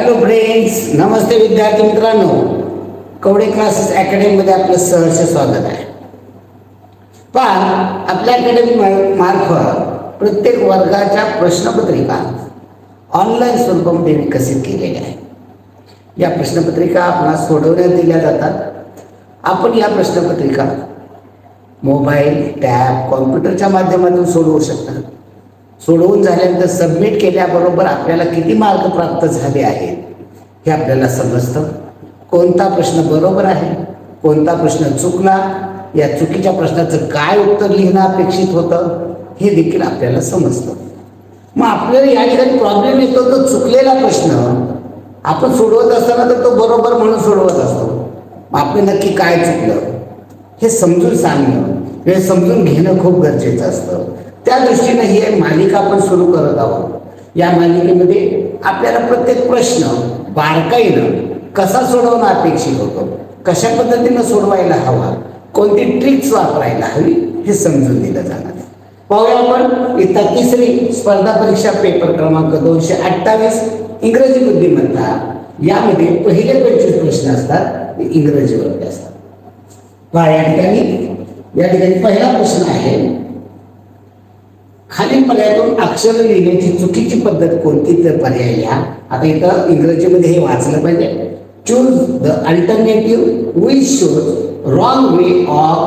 Hello friends, नमस्ते विद्यार्थी मित्रांनो. Kawade classes अकॅडमीमध्ये आपलं सहर्ष स्वागत आहे. आपल्या अकॅडमी मार्फत प्रत्येक वर्गाच्या प्रश्नपत्रिका ऑनलाईन स्वरूपामध्ये विकसित केलेल्या आहेत. या प्रश्नपत्रिका आपणास सोडवण्यात दिल्या जातात. आपण या प्रश्नपत्रिका मोबाईल, टॅब, कॉम्प्युटरच्या माध्यमातून सोडवू शकता. सोडवून झाल्यानंतर सबमिट केल्याबरोबर आपल्याला किती मार्क प्राप्त झाले आहेत हे आपल्याला समजतं. कोणता प्रश्न बरोबर आहे, कोणता प्रश्न चुकला, या चुकीच्या प्रश्नाचं काय उत्तर लिहिणं अपेक्षित होतं हे देखील आपल्याला समजतं. मग आपल्याला या ठिकाणी प्रॉब्लेम येतो, तो चुकलेला प्रश्न आपण सोडवत असताना तर तो बरोबर म्हणून सोडवत असतो. आपलं नक्की काय चुकलं हे समजून सांगणं, हे समजून घेणं खूप गरजेचं असतं. त्या दृष्टीने ही मालिका आपण सुरू करत आहोत. या मालिकेमध्ये आपल्याला प्रत्येक प्रश्न बारकाईनं कसा सोडवणं अपेक्षित होतं, कशा पद्धतीनं सोडवायला हवा, कोणती ट्रिक्स वापरायला हवी हे समजून दिलं जाणार आहे. पाहूया आपण इयत्ता तिसरी स्पर्धा परीक्षा पेपर क्रमांक 228 इंग्रजी बुद्धिमत्ता. यामध्ये पहिले 25 प्रश्न असतात ते इंग्रजीवरती असतात. पहा या ठिकाणी पहिला प्रश्न आहे, खालील पर्यायातून अक्षर लिहिण्याची चुकीची पद्धत कोणती तर पर्याय लिहा. आता इथं इंग्रजीमध्ये हे वाचलं पाहिजे. Choose the alternative which shows wrong way of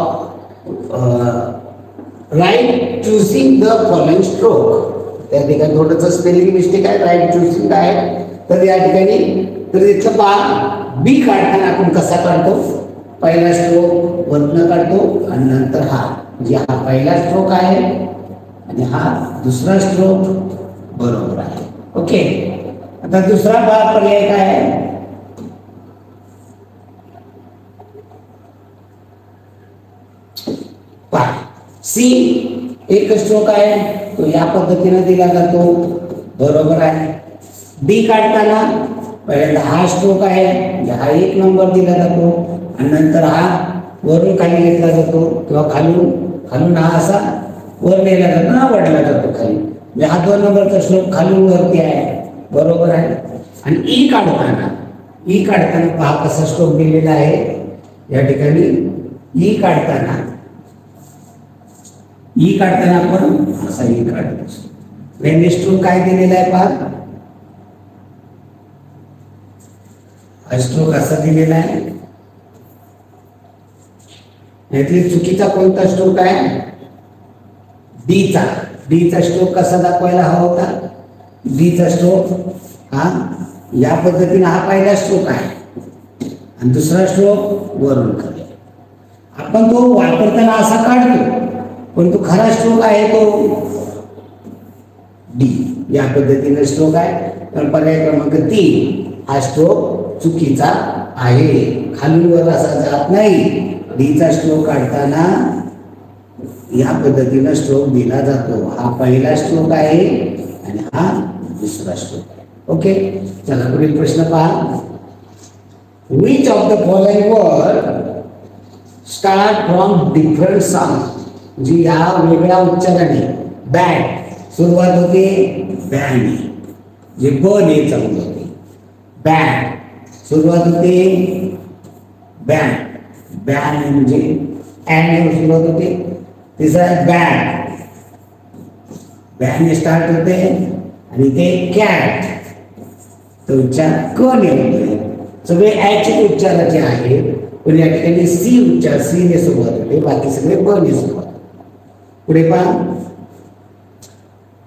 right choosing the following stroke. त्या ठिकाणी थोडंसं स्पेलिंग मिस्टेक आहे. राईट चूजिंग आहे तर या ठिकाणी तर इथलं पहा बी काढताना आपण कसा काढतो, पहिला स्ट्रोक वरनं काढतो आणि नंतर हा, म्हणजे हा पहिला स्ट्रोक आहे आणि हा दुसरा स्ट्रोक बरोबर आहे. ओके. आता दुसरा पर्याय काय आहे, सी एक स्ट्रोक आहे तो या पद्धतीने दिला जातो, बरोबर आहे. डी काढताना पहिल्यांदा हा स्ट्रोक आहे, हा एक नंबर दिला जातो आणि नंतर हा वरून खाली घेतला जातो किंवा खालून हा असा वर नेला जातो ना, वडला जातो खाली. म्हणजे हा 2 नंबरचा स्ट्रोक खालून वरती आहे, बरोबर आहे. आणि ई काढताना पहा कसा स्ट्रोक दिलेला आहे. या ठिकाणी ई काढताना आपण असा ई काढतो. वेन स्ट्रोक काय दिलेला आहे पहा, हा स्ट्रोक असा दिलेला आहे. यातली चुकीचा कोणता स्ट्रोक आहे, डीचा स्ट्रोक कसा दाखवायला हवा होता. डीचा स्ट्रोक हा या पद्धतीने हा पहिला स्ट्रोक आहे आणि दुसरा स्ट्रोक वरून खाली. आपण तो वापरताना असा काढतो पण तो खरा स्ट्रोक आहे तो डी या पद्धतीने स्ट्रोक आहे. तर पर्याय क्रमांक 3 हा स्ट्रोक चुकीचा आहे, खालून वर असा जात नाही. डीचा स्ट्रोक काढताना या पद्धतीने स्ट्रोक दिला जातो. हा पहिला स्ट्रोक आहे आणि हा दुसरा स्ट्रोक आहे. ओके. चला पुढील प्रश्न पहा. Which of the following word start from different sound. जी या वेगळ्या उच्चाराने बॅट सुरुवात होते, बॅन जे ब ने चालू होते. बॅट सुरुवात होते, बॅन म्हणजे ॲन सुरुवात होते. तिसरा बॅन स्टार्ट होते आणि ते कॅट तो उच्चार क ने होते. सगळे ॲच उच्चाराचे आहेत पण या ठिकाणी सी उच्चार सी ने सुरुवात होते, बाकी सगळे ब ने सुरुवात. पुढे पहा,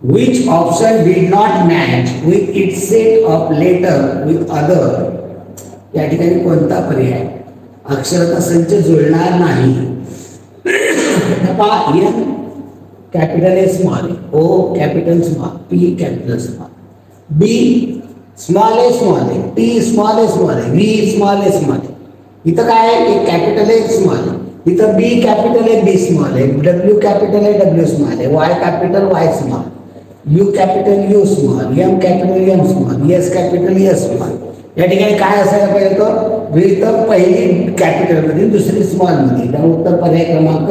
which option did not match with its set of letter with other. या ठिकाणी कोणता पर्याय अक्षराचा संच जुळणार नाही. N capital A small, O capital small, P capital small, B small A small A, T small A small A, V small A small A. इथं काय आहे, एक कॅपिटल ए स्मॉल, इथं B capital A B small आहे, W capital A W small आहे, Y capital Y small, U capital U small, M capital M small, S capital S small. या ठिकाणी काय असायला पाहिजे, तो तर पहिली कॅपिटल मध्ये दुसरी स्मॉल मध्ये. त्यामुळे उत्तर पर्याय क्रमांक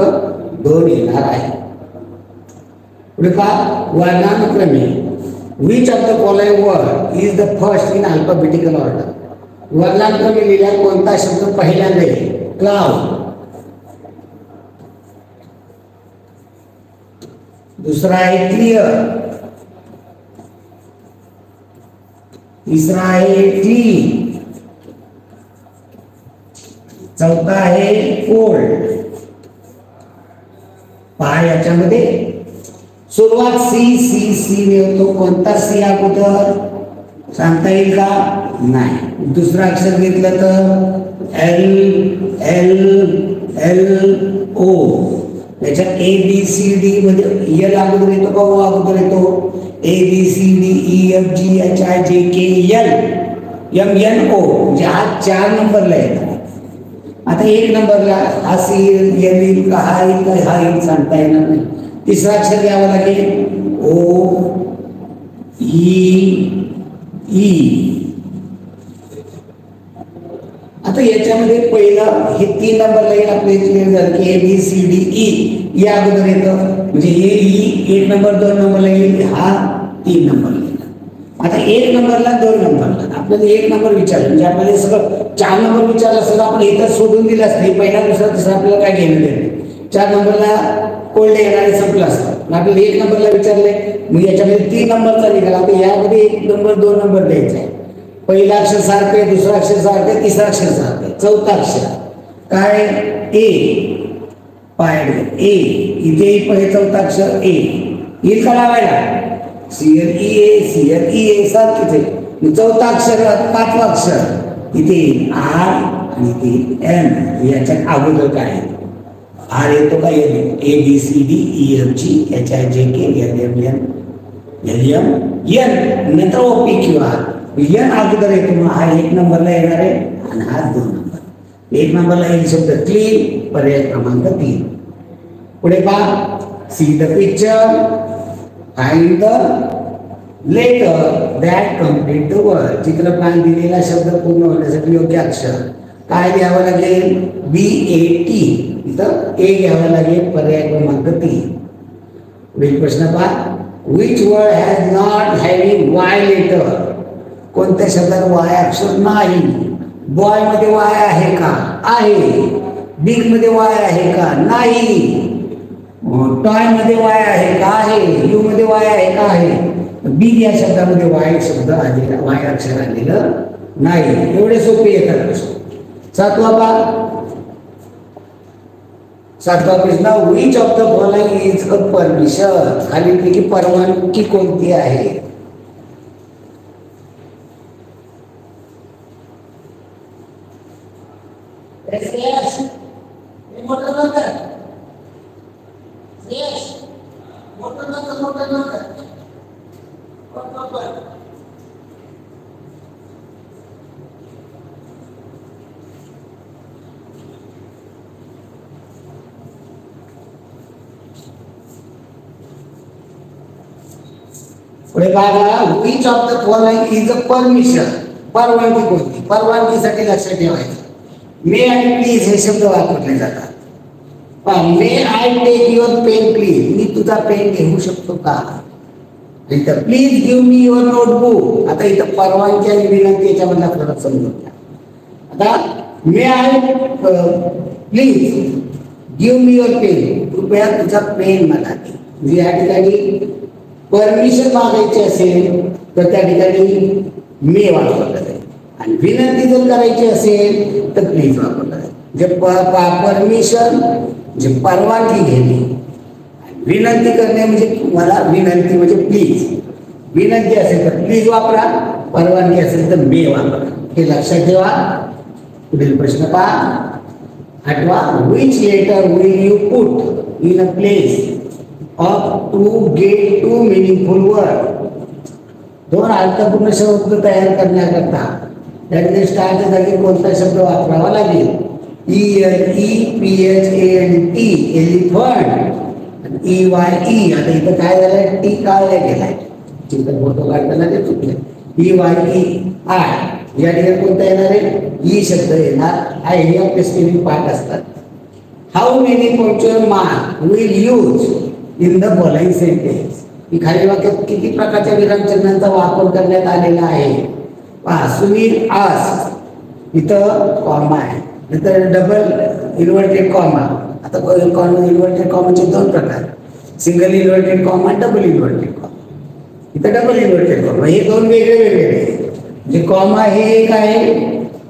2 येणार आहे. पुढे पहा, वर्णानुक्रमे which of the following word is the first in alphabetical order. वर्णांक्रमी लिहिल्या कोणता शब्द पहिल्यांदा येईल? क्लाउड। दूसरा आहे क्लियर, तीसरा आहे क्लीन, चौथा आहे कोल्ड। पहा याच्यामध्ये सुरुवात सी सी सी ने होतो, कोणता सी अगोदर सांगता येईल का? नाही। दुसरा अक्षर घेतलं तर एल एल एल ओ, त्याच्यात ए बी सी डी मध्ये एल अगोदर येतो का ओ अगोदर येतो? A B C D E F G H I J K L M N O, म्हणजे हा 4 नंबरला येतो। आता 1 नंबरला हा सी येईल का, हा येईल का, हा येईल सांगता येणार नाही। तिसरा अक्षर घ्यावा लागेल ओ ई ई। आता याच्यामध्ये पहिलं हे 3 नंबरला येईल आपले क्लिअर झालं की A B C D E या अगोदर येतं, म्हणजे ए ई 1 नंबर 2 नंबरला येईल, हा 3 नंबरला येईल। आता 1 नंबरला 2 नंबरला आपल्याला 1 नंबर विचारलं, म्हणजे आपल्याला सगळं 4 नंबर विचारलं असतं आपण इथं सोडून दिलं असतं, पहिला दुसरा तिसरा आपल्याला काय घेणं देणं। 4 नंबरला कोल्ड येणारे संपलं असतं, आपल्याला 1 नंबरला विचारले, मग याच्यामध्ये 3 नंबरचा निघाला। आता यामध्ये 1 नंबर 2 नंबर द्यायचा आहे। पहिला अक्षर सारखं आहे, दुसरा अक्षर सारखं आहे, तिसरा अक्षर सारखं आहे, चौथा अक्षर काय? ए पायड ए, इथे पहिले चौथा अक्षर ए येईल का लावायला? सीएल ई ए सारखीच आहे। चौथा अक्षर 5वा अक्षर इथे आर आणि इथे एन, याच्यात अगोदर काय आहे? आर येतो का? A B C D E F G H I J K L M N नंतर O P Q R, N अगोदर येतो, मग हा 1 नंबरला येणार आहे आणि हा 2 नंबर। 1 नंबरला येईल शब्द क्लीन, पर्याय क्रमांक 3। पुढे पहा, see the picture, find the letter that complete the word. चित्रपान दिलेला शब्द पूर्ण होण्यासाठी योग्य अक्षर काय घ्यावं लागेल? बी ए टी, इथं ए घ्यावं लागेल, पर्याय क्रमांक 3। पुढील प्रश्न पहा, which word has not having Y letter. कोणत्या शब्दात वाय अक्षर नाही? बॉय मध्ये वाय आहे का? आहे। बिग मध्ये वाय आहे का? नाही। टॉय मध्ये वाय आहे का? आहे। यू मध्ये वाय आहे का? आहे। बिग या शब्दामध्ये वाय शब्द आलेला, वाय अक्षर आलेलं नाही। एवढे सोपे येतात प्रश्न। 7वा प्रश्न, which of the following is a permission. खालीलपैकी परवानगी कोणती आहे? पुढे बघा, which of the following is a permission. परवानगी कोणती? परवानगीसाठी लक्षात ठेवायचं मे आणि प्लीज हे शब्द वापरले जातात। May I take your pen please, मी तुझा पेन घेऊ शकतो का? इथं please give me your notebook. आता इथं परवानगी आणि विनंती याच्यामधला फरक समजून घ्या। आता may I please give me your pen, कृपया तुझा पेन मला दे। म्हणजे या ठिकाणी परमिशन मागायची असेल तर त्या ठिकाणी मे वापरलं जाईल, आणि विनंती जर करायची असेल तर प्लीज वापरलं जाईल। जे परमिशन म्हणजे परवानगी घेणे, विनंती करणे म्हणजे मला विनंती म्हणजे प्लीज। विनंती असेल तर प्लीज वापरा, परवानगी असेल तर मे वापरा, हे लक्षात ठेवा। पुढील प्रश्न पहा, 8वा, which letter will you put in a place of to get two meaningful word. 2 अर्थपूर्ण शब्द तयार करण्याकरता त्यामध्ये स्टारच्या जागी कोणता शब्द वापरावा लागेल? ELEPHANT elephant, EYE। आता इथं काय झालंय? टी काढला गेलाय, चित्र फोटो काढताना ते चुकले। EYEI या ठिकाणी कोणता येणार आहे? ई शब्द येणार आहे। हे आपले स्पेलिंग पार्ट असतात। How many punctual mark will use in the following sentence. की खालील वाक्यात किती प्रकारच्या विरामचिन्हांचा वापर करण्यात आलेला आहे. पहा, सुनील आस, इथं कॉमा आहे, नंतर डबल इन्व्हर्टेड कॉमा. आता इन्व्हर्टेड कॉमाचे दोन प्रकार, single inverted comma, double inverted comma. इथं डबल इन्व्हर्टेड कॉमा, हे दोन वेगळे वेगळे. म्हणजे कॉमा हे एक आहे,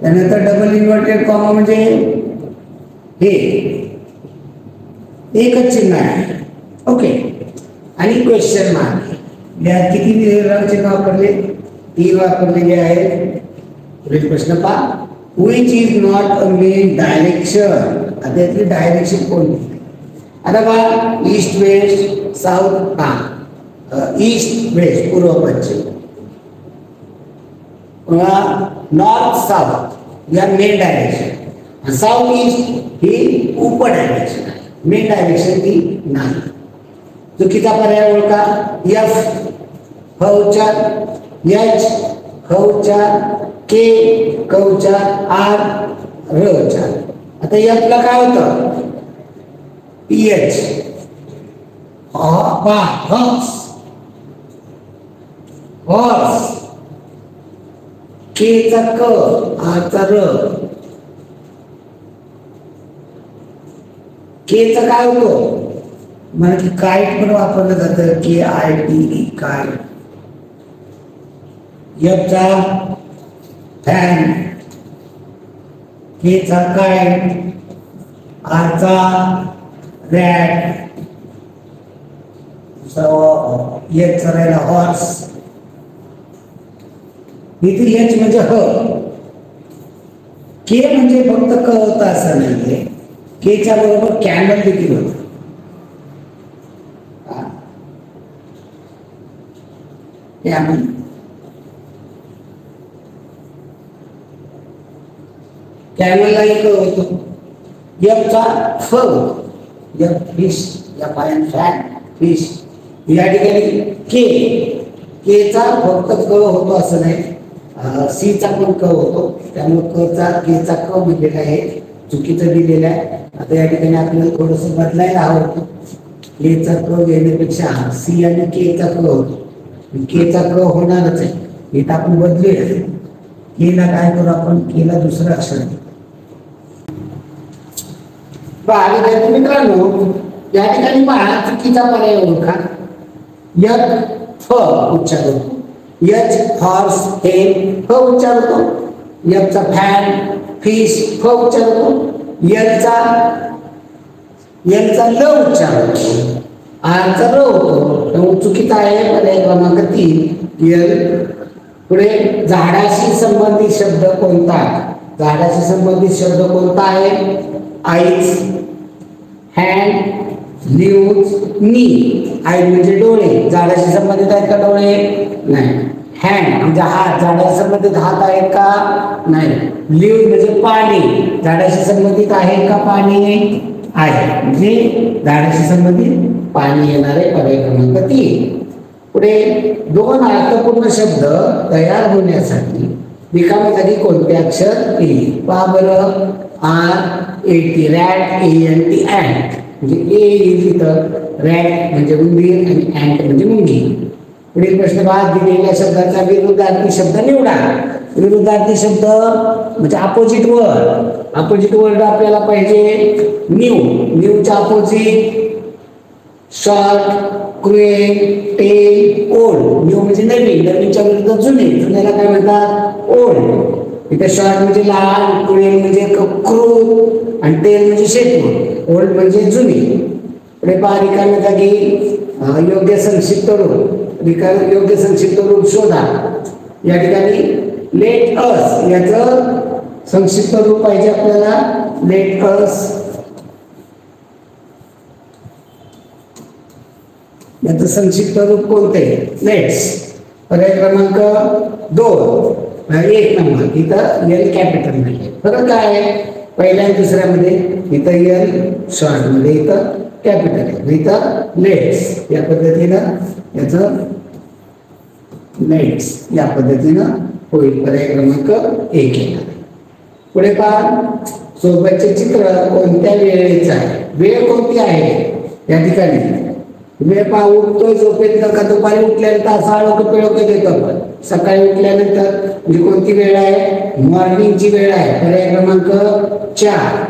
त्यानंतर डबल इन्व्हर्टेड कॉमा म्हणजे हे एकच चिन्ह आहे. ओके. आणि क्वेश्चन मार्क, यात किती चिन्ह वापरले? 3 वापरलेले आहेत. पुढील प्रश्न पहा, which is not a main direction. आता यातली डायरेक्शन कोणती? आता बघा, east west south, east west पूर्व पश्चिम, नॉर्थ साऊथ या मेन डायरेक्शन, साऊथ ईस्ट ही उप डायरेक्शन आहे, मेन डायरेक्शन ती नाही. चुकीचा पर्याय ओळखा. एफ फ उच्चार, एच ख उच्चार, के क उच्चार, आर र उच्चार. आता एफला काय होतं? पीएच, हॉर्स, हॉर्स, के चा क, आर चा र. के चा काय होतो? म्हणजे काइट पण वापरलं जातं, K I T E, kite. F चा फॅन, के चा काइट, आर चा रॅट, एच चा राहिला हॉर्स. इथे एच म्हणजे ह, के म्हणजे फक्त क होता असं नाहीये, के च्या बरोबर कॅमल देखील होत. कॅमलला एक होतो. एफ चा फ, एफ फिश, या पायान फॅन फिश. या ठिकाणी के, के चा फक्त क होतो असं नाही, सी चा पण क होतो, त्यामुळे क चा के चा क दिलेला आहे, चुकीचं दिलेलं आहे. आता या ठिकाणी आपल्याला थोडंसं बदलायला हवं होतं. के चा क घेण्यापेक्षा सी आणि के चा क होतो, के चा क होणारच आहे. इथं आपण बदलूया, केला काय करू आपण, केला दुसरं अक्षर. विद्यार्थी मित्रांनो, या ठिकाणी पहा, चुकीचा पर्याय ओळखा. एफ फ उच्चार होतो, एच हॉर्स हे फ उच्चार होतो, एफ चा फॅन फिश फ उच्चार होतो, एल चा ल उच्चार होतो, आर चा र होतो. त्यामुळे चुकीचा आहे पर्याय क्रमांक 3 एल. पुढे झाडाशी संबंधित शब्द कोणता? झाडाशी संबंधित शब्द कोणता आहे? आईज, हँड, लीव्ज, नी. आई म्हणजे डोळे, झाडाशी संबंधित आहेत का डोळे? नाही. हँड म्हणजे हात, झाडाशी संबंधित हात आहेत का? नाही. लीव्ज म्हणजे पाणी, झाडाशी संबंधित आहे का पाणी? आहे, म्हणजे झाडाशी संबंधित पाणी येणारे पर्याय क्रमांक 3. पुढे 2 अर्थपूर्ण शब्द तयार होण्यासाठी रिकाम्या जागी कोणते अक्षर येईल? पहा बरं, R A T, rat, A N T, ant. म्हणजे ए येईल तिथं, रॅट म्हणजे उंदीर आणि अँट म्हणजे मुंगी. पुढील प्रश्न पहा, दिलेल्या शब्दाचा विरुद्धार्थी शब्द निवडा. विरुद्धार्थी शब्द म्हणजे अपोजिट वर्ड. अपोजिट वर्ड आपल्याला पाहिजे न्यू. न्यूचा opposite short, cruel, tall, old. New म्हणजे नवीन, नवीनच्या विरुद्ध जुने, जुन्याला काय म्हणतात? ओल्ड. इथे शॉर्ट म्हणजे लहान, क्रुएल म्हणजे क्रूर आणि टेल म्हणजे शेपूट. ओल्ड म्हणजे जुनी. पुढे पहा, रिकाम्या जागी योग्य संक्षिप्त रूप. योग्य संक्षिप्त रूप शोधा. या ठिकाणी लेट अस याचं संक्षिप्त रूप पाहिजे आपल्याला. लेट अस याचं संक्षिप्त रूप कोणते? लेट्स. पर्याय क्रमांक 2, 1 नंबर. इथं एल कॅपिटल नाही. फरक काय आहे पहिल्या आणि दुसऱ्यामध्ये? इथं एल शॉर्ट मध्ये, इथं कॅपिटल आहे. इथं लेट्स या पद्धतीनं याचं लेट्स या पद्धतीनं होईल. पर्याय क्रमांक 1 येणार. पुढे पहा, सोबतचे चित्र कोणत्या वेळेचं आहे? वेळ कोणती आहे या ठिकाणी? वेळ पहा, उठतो झोपेत का दुपारी उठल्यानंतर असा आळोख पिळोख देतो आपण. सकाळी उठल्यानंतर म्हणजे कोणती वेळ आहे? मॉर्निंगची वेळ आहे. पर्याय क्रमांक 4.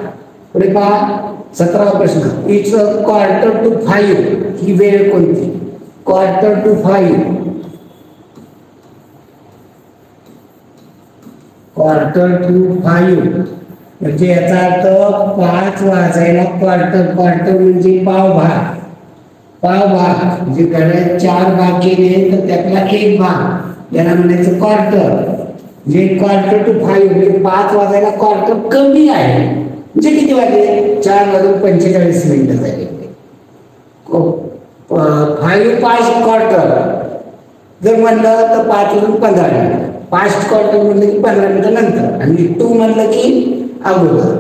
पुढे पहा 17वा प्रश्न. इट्स अ 4:45 ही वेळ कोणती? 4:45. 4:45 म्हणजे याचा अर्थ 5 वाजायला क्वार्टर म्हणजे पावभाग. पावभाग म्हणजे घड्याळ 4 भाग केले तर त्यातला 1 भाग याला म्हणायचं क्वार्टर. म्हणजे 4:45 म्हणजे 5 वाजायला क्वार्टर कमी आहे. म्हणजे किती वाजले? 4:45 झाले. 5 पास्ट क्वार्टर जर म्हणलं तर 5:15. पास्ट क्वार्टर म्हणलं की 15 मिनिटं नंतर, आणि 2 म्हणलं की अगोदर.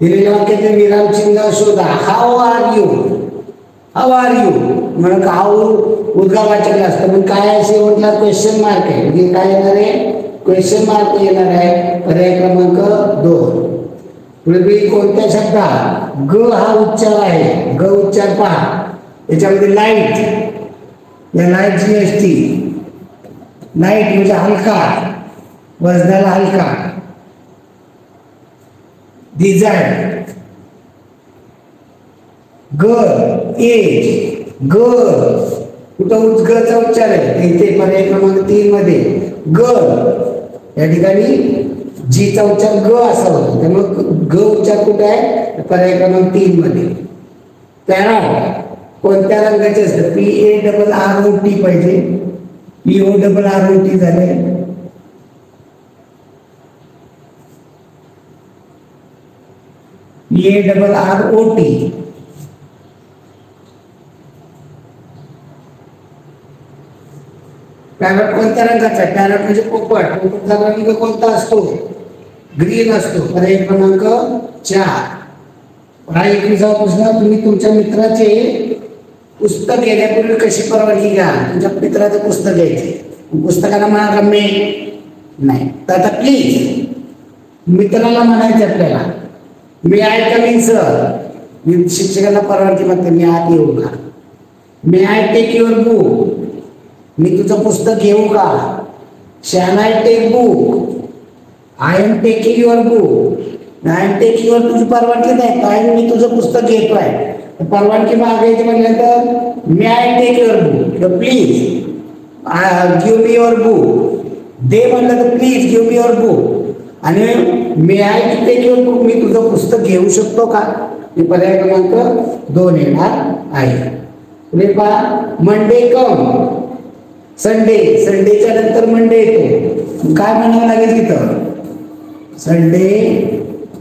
दिलेल्या वाक्याचे विराम चिन्ह शोधा. How are you. How are you म्हणून हाऊ उद्गारवाचक असतं, पण काय शेवटला क्वेश्चन मार्क आहे. म्हणजे काय येणार आहे? क्वेश्चन मार्क येणार आहे. पर्याय क्रमांक 2. पुढे कोणत्या शब्दात ग हा उच्चार आहे? ग उच्चार पहा. याच्यामध्ये लाईट, या लाईटची असती. लाईट म्हणजे हलका, वजनाला हलका. डिझायर, ग एज, ग कुठं उच्चचा उच्चार आहे इथे पर्याय क्रमांक 3 मध्ये. ग या ठिकाणी जीचा उच्चार ग असा होतो, त्यामुळे ग उच्चार कुठे आहे? पर्याय क्रमांक 3 मध्ये. पॅरॉट कोणत्या रंगाचे असतं? PARROT पाहिजे. PORROT झाले. PARROT. पॅरॉट कोणत्या रंगाचा आहे? पॅरॉट म्हणजे पोपट. पोपटचा रंग कोणता असतो? ग्रीन असतो. पर्याय क्रमांक 4. हा 21वा प्रश्न. तुम्ही तुमच्या मित्राचे पुस्तक घेण्यापूर्वी कशी परवानगी घ्या? तुमच्या मित्राचं पुस्तक घ्यायचे, पुस्तकाला म्हणा रम्मे नाही, तर आता प्लीज मित्राला म्हणायचं आपल्याला मी आय कम इन सर. मी शिक्षकांना परवानगी मागते, मी आत येऊ का? May I take your book. मी तुझं पुस्तक घेऊ का? Shall I take book? I am taking your book. I am taking your तुझी परवानगी नाही, काय मी तुझं पुस्तक घेतोय. परवानगी मागायची म्हटल्यानंतर may I take your book, please give me your book. दे म्हणलं तर please give me your book. आणि may I take your book, मी तुझं पुस्तक घेऊ शकतो का? हे पर्याय क्रमांक 2 येणार आहे. पुढे पहा मंडे कम. संडे, संडेच्या नंतर मंडे येतो, काय म्हणावं लागेल तिथं? संडे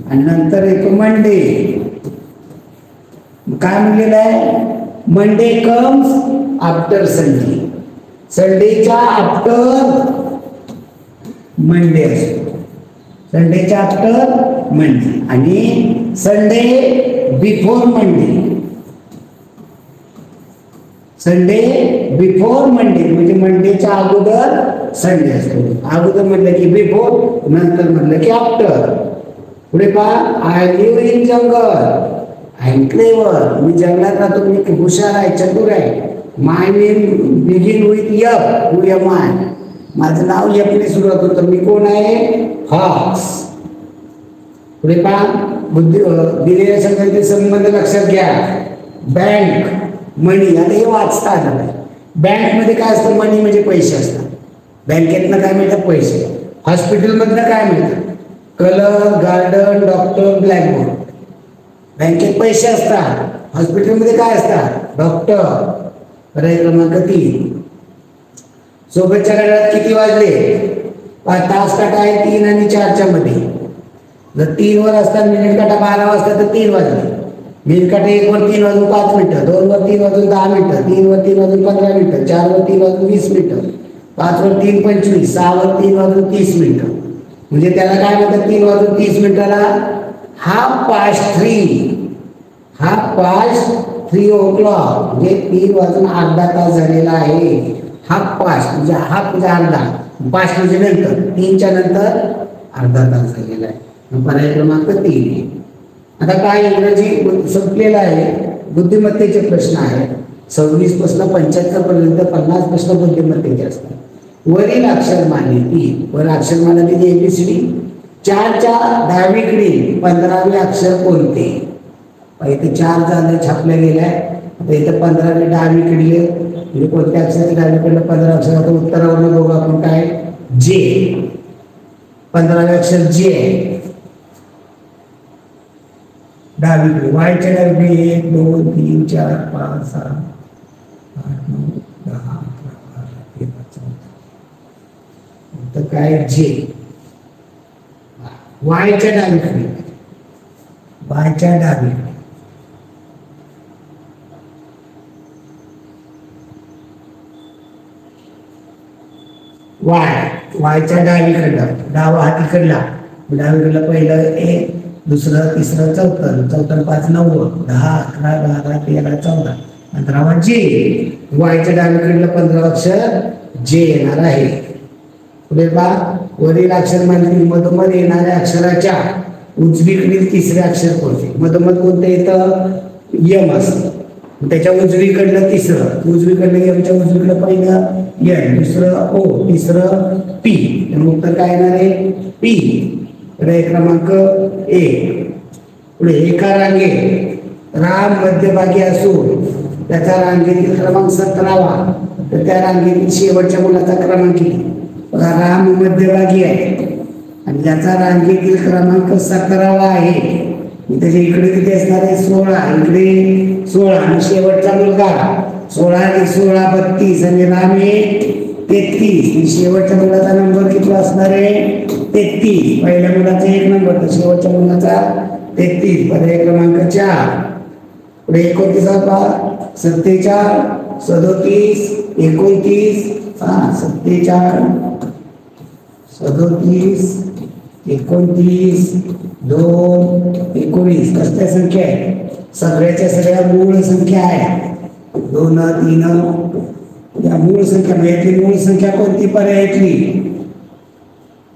आणि नंतर येतो मंडे. काय म्हणलेलं आहे? Monday comes after Sunday. संडेच्या आफ्टर मंडे असतो. संडेच्या आफ्टर मंडे आणि Sunday before Monday. Sunday before Monday म्हणजे मंडेच्या अगोदर संडे असतो. अगोदर म्हटलं की बिफोर, नंतर म्हटलं की आफ्टर. पुढे पहा I live in jungle. I am clever. मी जंगलात राहतो, मी हुशार आहे, चतुर आहे. My name begin with F. Who am I. माझं नाव एफ ने सुरुवात होतं, मी कोण आहे? फॉक्स. पुढे पहा बुद्धी दिलेल्या शब्दांचे संबंध लक्षात घ्या. बँक, मनी. आता हे वाचता आलं नाही. बँकमध्ये काय असतं? मनी म्हणजे पैसे असतात. बँकेतनं काय मिळतात? पैसे. हॉस्पिटलमधनं काय मिळतं? Colour, garden, doctor, blackboard. बँकेत पैसे असतात, हॉस्पिटलमध्ये काय असतात? डॉक्टर. पर्याय क्रमांक 3. सोबतच्या घड्याळात किती वाजले? तास काटा आहे 3 आणि 4च्या मध्ये. जर 3 वर असतात मिनिट काटा 12 वाजता तर 3 वाजले. मिनिट काटा 1 वर 3 वाजून 5 मिनिटं, 2 वर 3 वाजून 10 मिनिटं, 3 वर 3 वाजून 15 मिनिटं, 4 वर 3 वाजून 20 मिनिटं, 5 वर 3 25, 6 वर 3 वाजून 30 मिनिटं. म्हणजे त्याला काय म्हणतात? 3 वाजून 30 मिनिटाला half past 3. Half past 3 o'clock म्हणजे 3 वाजून अर्धा तास झालेला आहे. हाफ पास्ट म्हणजे हाफ म्हणजे अर्धा, पास्ट म्हणजे नंतर, 3च्या नंतर अर्धा तास झालेला आहे. पर्याय क्रमांक 3. आता काय इंग्रजी संपलेला आहे. बुद्धिमत्तेचे प्रश्न आहेत. 26 पासून 75 पर्यंत 50 प्रश्न बुद्धिमत्तेचे असतात. वरील अक्षरमालेतील वर अक्षरमालेतील ABCD 4च्या डावीकडील 15वे अक्षर कोणते? इथे 4 झाले छापल्या गेल्या. आता इथं 15वे डावीकडले म्हणजे कोणत्या अक्षराचे डावीकडलं 15 अक्षर? आता उत्तरावरून बघू आपण काय. जे 15वे अक्षर जे आहे डावीकडे. वायच्या डावीकडे 1 2 3 4 5 6 8 9 10 11 12 13 14 तर काय जे वायच्या डावीकडे. वायच्या डावीकडे वायच्या डावीकडला डावा हात इकडला. डावीकडला पहिलं एक, दुसरं तिसरं चौथं, चौथं 5 9 10 11 12 13 14 15वा जे. वायच्या डावीकडलं 15 अक्षर जे येणार आहे. पुढे पहा वरील अक्षरमालेतील मधोमध येणाऱ्या अक्षराच्या उजवीकडील तिसरे अक्षर कोणते? मधोमध कोणते येतं? यम असतं. त्याच्या उजवीकडलं तिसरं, उजवीकडलं यमच्या उजवीकडलं पहिलं यन, दुसरं ओ, तिसरं पी. उत्तर काय येणार आहे? पी. पर्याय क्रमांक 1. पुढे एका रांगेत राम मध्यभागी असून त्याचा रांगेतील क्रमांक 17वा तर त्या रांगेतील शेवटच्या मुलाचा क्रमांक किती? बघा राम मध्यभागी आहे आणि त्याचा रांगेतील क्रमांक 17वा आहे. त्याच्या इकडे किती असणार आहे? 16. इकडे 16 आणि शेवटचा मुलगा 16 आणि 16 32 आणि राम हे 33. शेवटच्या मुलाचा नंबर किती असणार आहे? 33. पहिल्या मुलाचा 1 नंबर तर शेवटच्या मुलाचा 33. पर्याय क्रमांक 4. पुढे 29 पहा 47 37 29 47 37 29 2 19 कसल्या संख्या आहे? सगळ्याच्या सगळ्या मूळ संख्या आहे. 2 3 या मूळ संख्या म्हणजे मूळ संख्या कोणती पर्यायातली?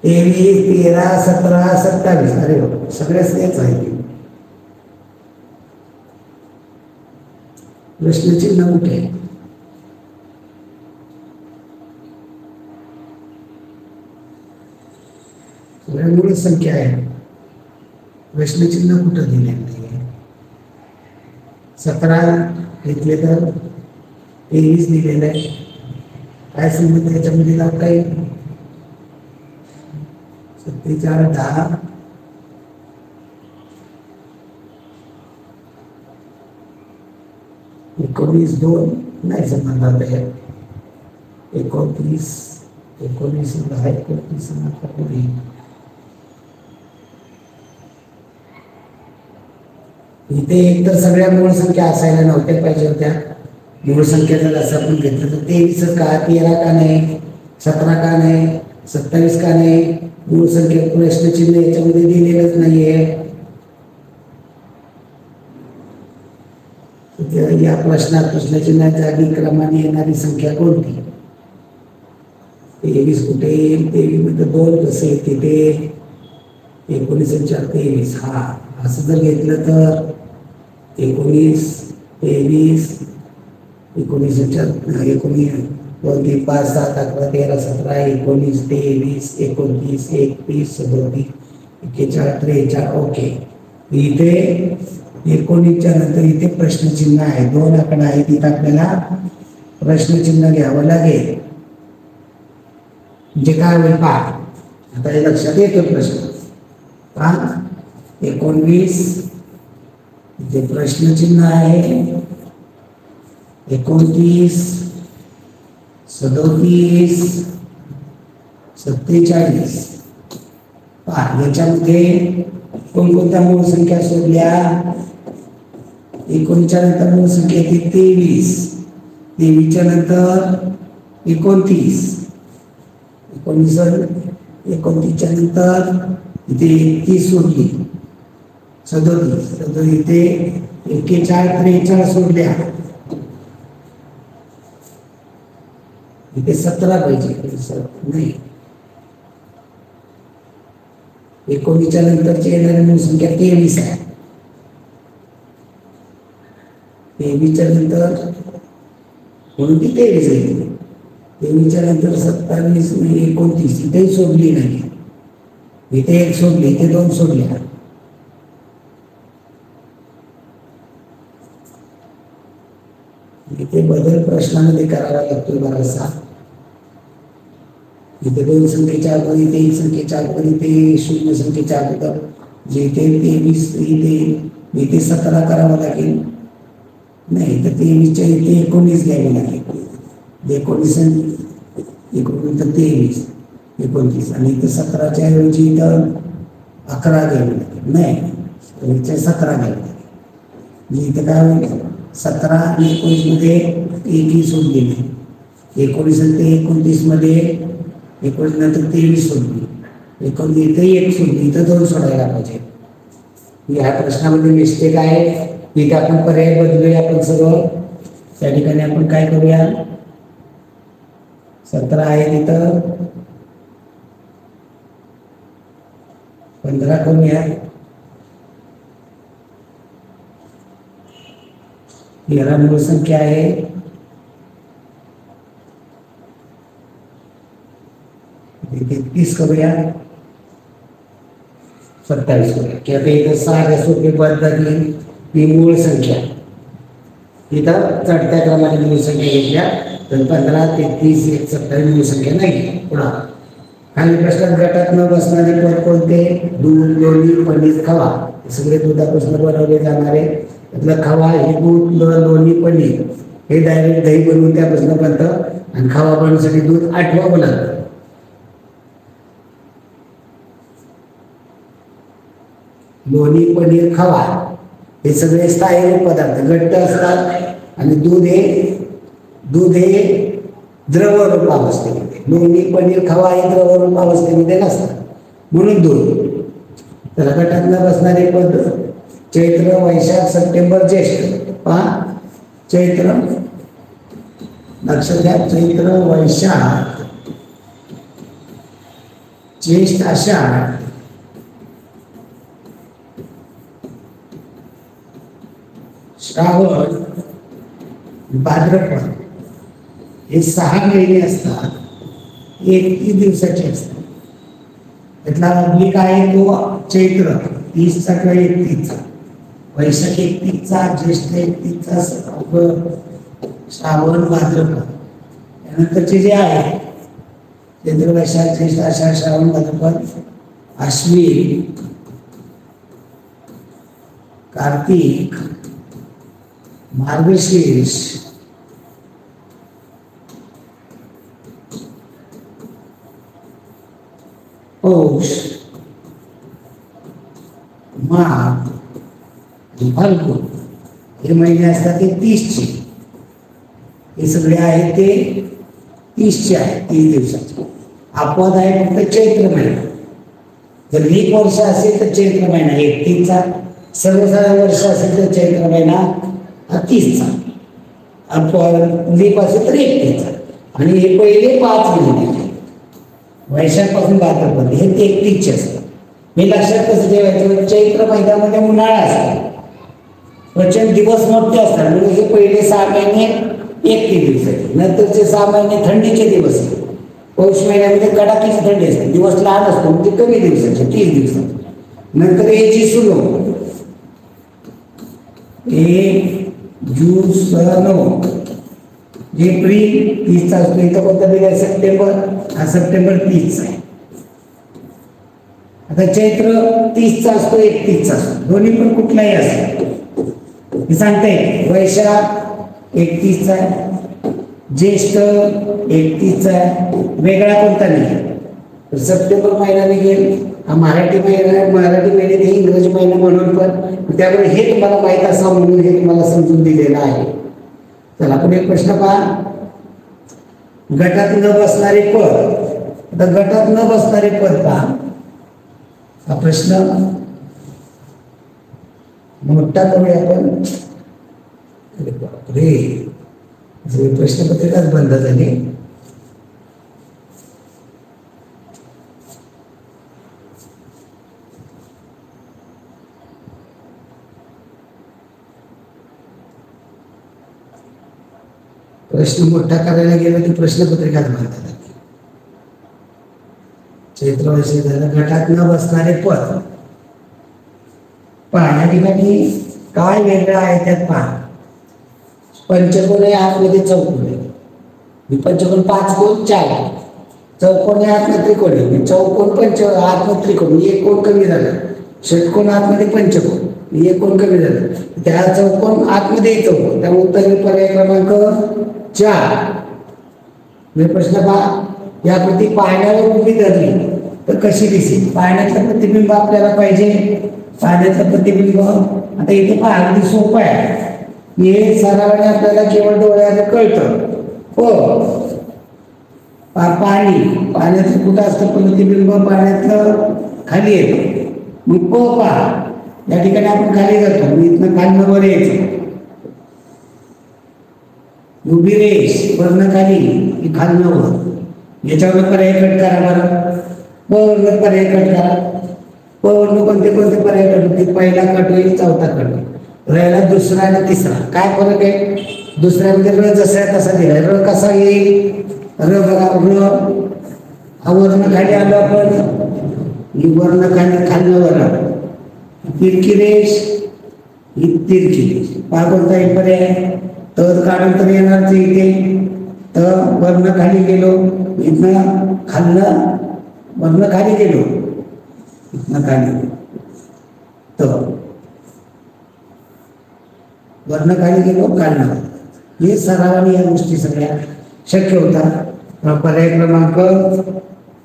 23 13 17 27. अरे सगळ्याच तेच आहे. प्रश्नचिन्ह कुठे आहे? सगळ्या मूळ संख्या आहे. प्रश्नचिन्ह कुठं दिले नाही. 17 घेतले तर 23 दिलेलं आहे. काय संबंध त्याच्यामध्ये लावता येईल? 47 10 19 2 नाही संबंध आता 29 19 10 29 पुढे इथे एकतर सगळ्या मूळ संख्या असायला नव्हत्या पाहिजे होत्या. मूळ संख्या जर असं आपण घेतलं तर 23 का 13 का नाही 17 का नाही 27 का नाही? मूळ संख्या प्रश्नचिन्ह याच्यामध्ये दिलेलंच नाहीये. या प्रश्नात प्रश्नचिन्हाच्या आधी क्रमाने येणारी संख्या कोणती? 23 कुठे येईल? 23 मध्ये 2 कसं येते ते? 19 4 23. हा असं जर घेतलं तर 19 23 19 4 19 2 3 5 7 11 13 17 19 23 29 31 37 41 43. ओके. इथे 19च्या नंतर इथे प्रश्नचिन्ह आहे. 2 आकडा आहे तिथे आपल्याला प्रश्नचिन्ह घ्यावं लागेल. म्हणजे काय होईल पहा. आता हे लक्षात येतो प्रश्न. 19 इथे प्रश्नचिन्ह आहे. 29 37 47. पहा याच्यामध्ये कोणकोणत्या मूळ संख्या शोधल्या? 19च्या नंतर मूळ संख्या येते 23. 23च्या नंतर 29. 29च्या नंतर इथे 31 सोडली. 37 इथे 41 43 सोडल्या. इथे 17 पाहिजे नाही. 19च्या नंतरची येणारी मूळ संख्या 23 आहे. 23च्या नंतर म्हणून ती 23 घेतली. 23च्या नंतर 27 आणि 29 इथे सोडली नाही. इथे 1 सोडली, इथे 2 सोडल्या. इथे बदल प्रश्नामध्ये करावा लागतो बराचसा. इथे 2 संख्येच्या अगोदर, इथे 1 संख्येच्या अगोदर, इथे 0 संख्येच्या अगोदर, जे इथे 23 इथे 17 करावं लागेल. नाही तर 23च्या इथे 19 घ्यावे लागेल. 19 तर 23 29 आणि इथे 17च्या ऐवजी इथं 11 घ्यावे लागेल. नाही इथे 17 घ्यावे लागेल. इथं काय होईल, 17 आणि 19 मध्ये एकही सोडली नाही. 19 आणि 29 मध्ये 19 नंतर 23 सोडली. 19 इथे 1 सोडली, इथं 2 सोडायला पाहिजे. ह्या प्रश्नामध्ये मिस्टेक आहे. इथे आपण पर्याय बदलूया. आपण सगळं त्या ठिकाणी आपण काय करूया, 17 आहे तिथं 15 करूया. 13 मूळ संख्या आहे. इथे 30 करूया. 27 करूया. किंवा इथं 6 सोपे पद्धती ही मूळ संख्या. इथं चढत्या क्रमाने मूळ संख्या घेतल्या तर 15, 33, 27 मूळ संख्या नाही. पुन्हा खाली प्रश्नात गटात न बसणारे पद कोणते, दूध, लोणी, पनीर, खवा. हे सगळे दुधापासून बनवले जाणारे. त्यातलं खवा हे दूध, लोणी, पनीर हे डायरेक्ट दही बनवून त्यापासून बनतं. आणि खवा बनवण्यासाठी दूध आठवावं लागतं. लोणी, पनीर, खवा हे सगळे स्थायी पदार्थ घट्ट असतात. आणि दूध हे द्रव रूपावस्थेमध्ये, लोणी, पनीर, खवा हे द्रव रूपावस्थेमध्ये नसतात, म्हणून दूध. त्याला गटात न बसणारे पद चैत्र, वैशाख, सप्टेंबर, ज्येष्ठ. पहा चैत्र, लक्षात घ्या, चैत्र, वैशाख, ज्येष्ठ, आषाढ, श्रावण, भाद्रपद हे 6 महिने असतात. 31 दिवसाचे असतात. त्यातला अग्निक आहे तो चैत्र 30चा किंवा 31चा, वैशाख 31चा, ज्येष्ठ 31चा, श्रावण, भाद्रपद. त्यानंतरचे जे आहे चैत्र, वैशाख, ज्येष्ठ, आषाढ, श्रावण, भाद्रपद, आश्विन, कार्तिक, मार्गशीर्ष, पौष, माघ, फाल्गुन हे महिने असतात. ते 30चे. हे सगळे आहेत ते 30चे आहेत, 30 दिवसाचे. अपवाद आहे फक्त चैत्र महिना. जर लीप वर्ष असेल तर चैत्र महिना 31चा, सर्वसाधारण वर्ष असेल तर चैत्र महिना हा 30चा, अपवाद लीप असेल तर 31चा. आणि हे पहिले 5 महिने वैशाख पासून भाद्रपद हे 31चे असतात. हे लक्षात कसं ठेवायचं, चैत्र महिन्यामध्ये उन्हाळा असतो, प्रचंड दिवस मोठे असतात. म्हणजे हे पहिले 6 महिने 31 दिवसाचे, नंतरचे 6 महिने थंडीचे दिवस. पौष महिन्यामध्ये कडाकीची थंडी असते, दिवस लहान असतो म्हणजे कमी दिवसाचे 30 दिवसाचे. नंतर हे जी सुरू जून, एप्रिल 30चा असतो. इथं कोणता दिला सप्टेंबर, हा सप्टेंबर 30चा आहे. आता चैत्र 30चा असतो, 31चा असतो, दोन्ही पण कुठलाही असतो हे सांगता येईल. वैशाख 31चा आहे, ज्येष्ठ 31चा आहे, वेगळा कोणता नाही. सप्टेंबर महिना निघेल हा मराठी महिना, मराठी महिन्यात हे इंग्रजी महिना म्हणून पण, त्यामुळे हे तुम्हाला माहीत असावं म्हणून हे तुम्हाला समजून दिलेलं आहे. चला पुढे प्रश्न पहा, गटात न बसणारे पद. आता गटात न बसणारे पद पहा. हा प्रश्न मोठा करूया आपण. अरे बापरे, प्रश्नपत्रिकाच बंद झाली. प्रश्न मोठा करायला गेला की प्रश्नपत्रिकाच भरतात. चैत्रवर्षी झालं गटात न बसणारे पद पहा या ठिकाणी काय वेगळं आहे त्यात पहा. पंचकोन आहे आतमध्ये चौकोन आहे. पंचकोन 5 कोण 4 चौकोन आहे आतमध्ये त्रिकोण आहे. चौकोन आतमध्ये त्रिकोण एक कोण कमी झालं. षटकोन आतमध्ये पंचकोन एक कोण कमी झालं. त्या चौकोन आतमध्ये चौकोन त्यामुळे उत्तर पर्याय क्रमांक 4. प्रश्न पहा. या कृती पाण्यावर उभी धरली तर कशी दिसेल. पाण्याचं प्रतिबिंब आपल्याला पाहिजे. पाण्याचं प्रतिबिंब आता इथे पहा अगदी सोपं आहे. हे सरावाने आपल्याला केवळ डोळ्याने कळतं. हो पाण्याचं कुठं असतं प्रतिबिंब पाण्यातलं खाली येतं. मग पहा या ठिकाणी आपण खाली जातो. इथनं खालनं वर यायचं. उभी रेष वरनं खाली खालनं वर याच्यावर पर्याय कट करा बरं. वरनं पर्याय कट करा. वरनं कोणते कोणते पर्याय कट होतील. पहिला कट होईल चौथा कट होईल. राहिला दुसरा आणि तिसरा. काय फरक आहे. दुसऱ्यामध्ये र जसा आहे तसा दिलाय. र कसा येईल. र बघा र हा वरनं खाली आलो आपण. ही वरनं खाली खालनं वर आलो. तिरकी रेष ही तिरकी रेष. पहा कोणता एक पर्याय. तर काढून तर येणारच इथे. तर वरनं खाली गेलो. इथनं खालनं वरनं खाली गेलो. इथनं खाली तर वरनं खाली गेलो खालनं. हे सरावाने या गोष्टी सगळ्या शक्य होतात. पर्याय क्रमांक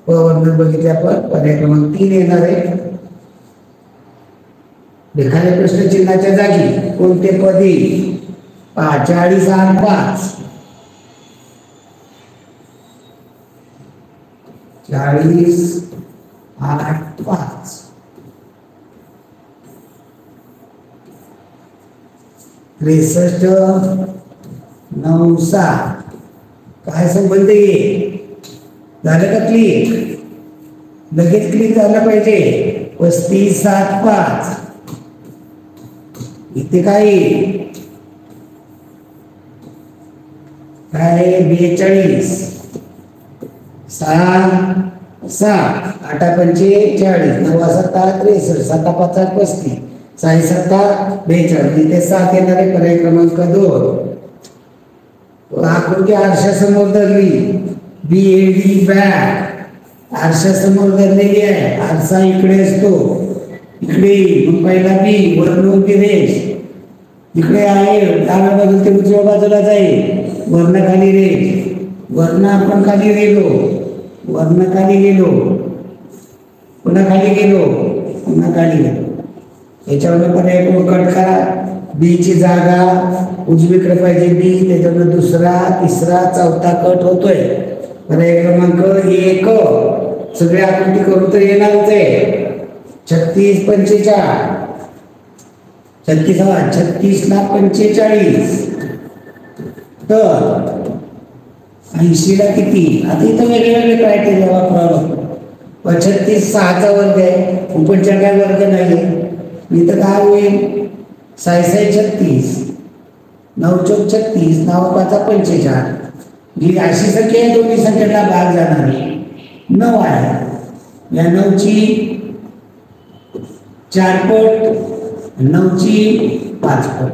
वरनं बघितले आपण. पर्याय क्रमांक 3 येणार आहे. एखाद्या प्रश्नचिन्हाच्या जागी कोणते पद येईल. 40 8 5 40 8 5 63 9 7 काय संबंध आहे. झालं का क्लिक. लगेच क्लिक झालं पाहिजे. 35 7 5 इथे काय 42 6 7 8 45 9 7 63 7 5 35 6 7 42 इथे 7 येणारे. पर्याय क्रमांक 2. आकृती आरशासमोर धरली. BAD बॅग आरशासमोर धरलेली आहे. आरसा इकडे असतो. इकडे मग पहिला बी वरनं उभी रेष इकडे आहे. डाव्या बाजूला ते उजव्या बाजूला जाईल. वरनं खाली रेष. वरनं आपण खाली गेलो. वरनं खाली गेलो. पुन्हा खाली गेलो. पुन्हा खाली गेलो. याच्यावर पर्याय कोण कट करा. बी ची जागा उजवीकडे पाहिजे. बी त्याच्यावर दुसरा तिसरा चौथा कट होतोय. पर्याय क्रमांक 1. सगळे आकृती करून तर येणारच आहे. 36 45 36 ला 45 तर 80 ला किती. आता इथं वेगळे क्रायटेरिया वापरावं. 36 6चा वर्ग आहे. 45 काय वर्ग नाही. इथं काय होईल. 6 36 9 चौक 36 9 5 45 जी अशी संख्या आहे. दोन्ही संख्येला भाग जाणारी 9 आहे. या 9 ची 4 पट 9 ची 5 पट.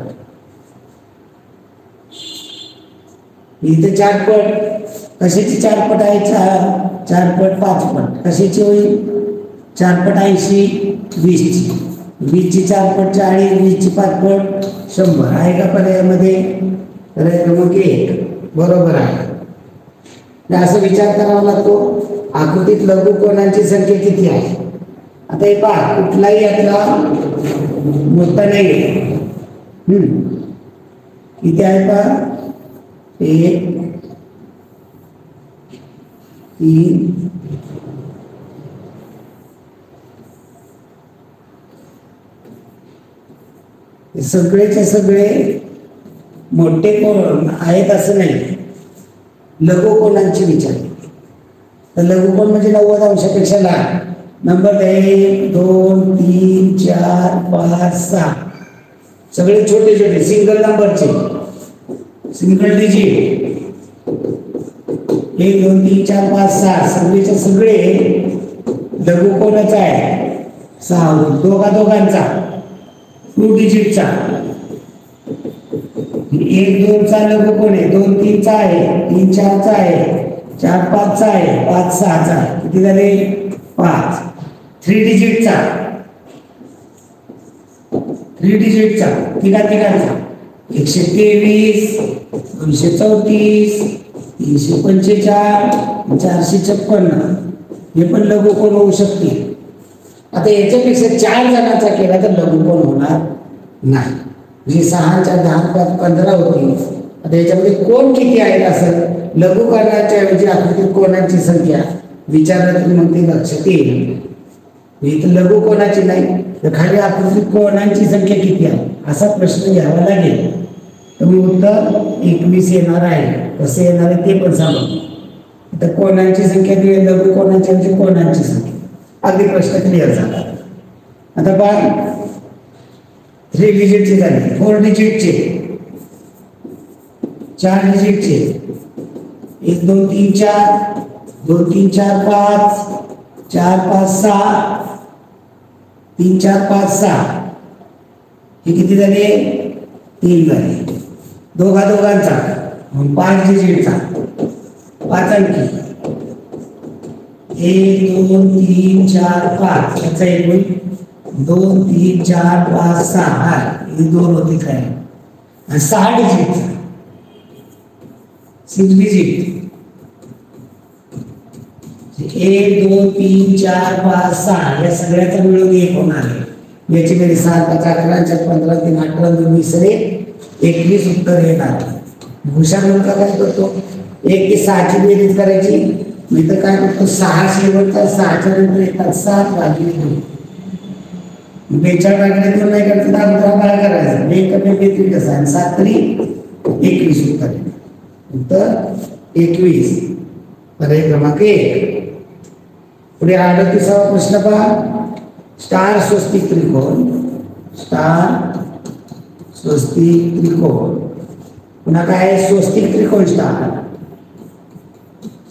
इथे 4 पट कशाची 4 पट आहे. 4 पट 5 पट कशाची होईल. 4 पट 80 20 ची 20 ची 4 पट 40 20 ची 5 पट 100 आहे का पर्यायामध्ये. पर्याय क्रमांक 1 बरोबर आहे. असं विचार करावा लागतो. आकृतीत लघुकोनांची संख्या किती आहे. आता हे पहा कुठलाही यातला मोठा नाही आहे. किती आहे पहा. 1 3 सगळेचे सगळे मोठे कोण आहेत असं नाही. लघुकोनांची विचार. तर लघुकोन म्हणजे 90 अंशापेक्षा लहान. नंबर 1 2 3 4 5 6 सगळे छोटे छोटे सिंगल नंबरचे सिंगल डिजिट 1 2 3 4 5 6 सगळेचे सगळे लघुकोणाचा आहे 6 दोघांचा 2 डिजिटचा 1 2 चा लघुकोण आहे 2 3 चा आहे 3 4 चा आहे 4 5 चा आहे 5 6 चा आहे किती झाले 5 3 डिजिटचा तिघांचा 123 234 345 456 हे पण लघुकोण होऊ शकते. आता याच्यापेक्षा 4 जणांचा केला तर लघुकोण होणार नाही. म्हणजे 6 4 10 5 15 होती. आता याच्यामध्ये कोण किती आहे असं लघुकोणाच्या ऐवजी आकृतीत कोणाची संख्या विचारलं तर मग ते लक्षात येईल. इथं लघुकोणाची नाही तर खाली आकृतीत कोणाची संख्या किती आहे असा प्रश्न घ्यावा लागेल. तर मग उत्तर 21 येणार आहे. कसं येणार आहे ते पण सांगू. तर कोणाची संख्या दिली लघुकोणाची म्हणजे कोणाची संख्या अगदी प्रश्न क्लिअर झाला. आता बघ 3 डिजिटचे झाले 4 डिजिटचे 4 डिजिटचे 1 2 3 4 2 3 4 5 4 5 6 3 4 5 6 हे किती झाले 3 झाले. दोघांचा 5 डिजिटचा 5 अंकी 1 2 3 4 5 याचा एकूण 2 3 4 5 6 हे 2 होते काय आणि 6 डिजिटचा 6 डिजिट 1 2 3 4 5 6 या सगळ्याचा मिळून 1 होणार आहे. याची बेरीज 7 5 11 4 15 3 18 2 20 21 उत्तर येणार. हुशार मुलगा काय करतो 1 ते 6 ची बेरीज करायची. मी तर काय करतो 6 शेवटचा 6 च्या नंतर येतात 7 भागिले 2 42 भागिले 2 नाही करत तर दुसरा काय करायचं 1 कमी 33 कसा आणि 7 तरी 21 उत्तर उत्तर 21 पर्याय क्रमांक 1. पुढे 38वा प्रश्न पहा. स्टार स्वस्तिक त्रिकोण पुन्हा काय स्वस्तिक त्रिकोण स्टार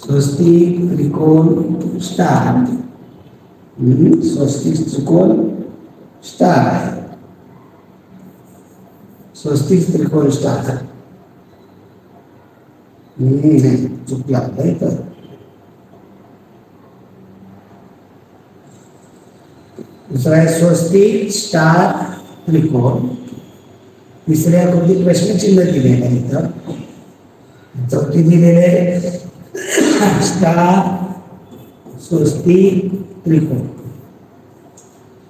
स्वस्तिक त्रिकोण स्टार स्वस्तिक त्रिकोण स्टार चुकला तर दुसरा आहे स्वस्तिक स्टार त्रिकोण. तिसऱ्या आकृतीत प्रश्नचिन्ह दिलेलं आहे इथं. चौथी दिलेले स्टार स्वस्तिक त्रिकोण.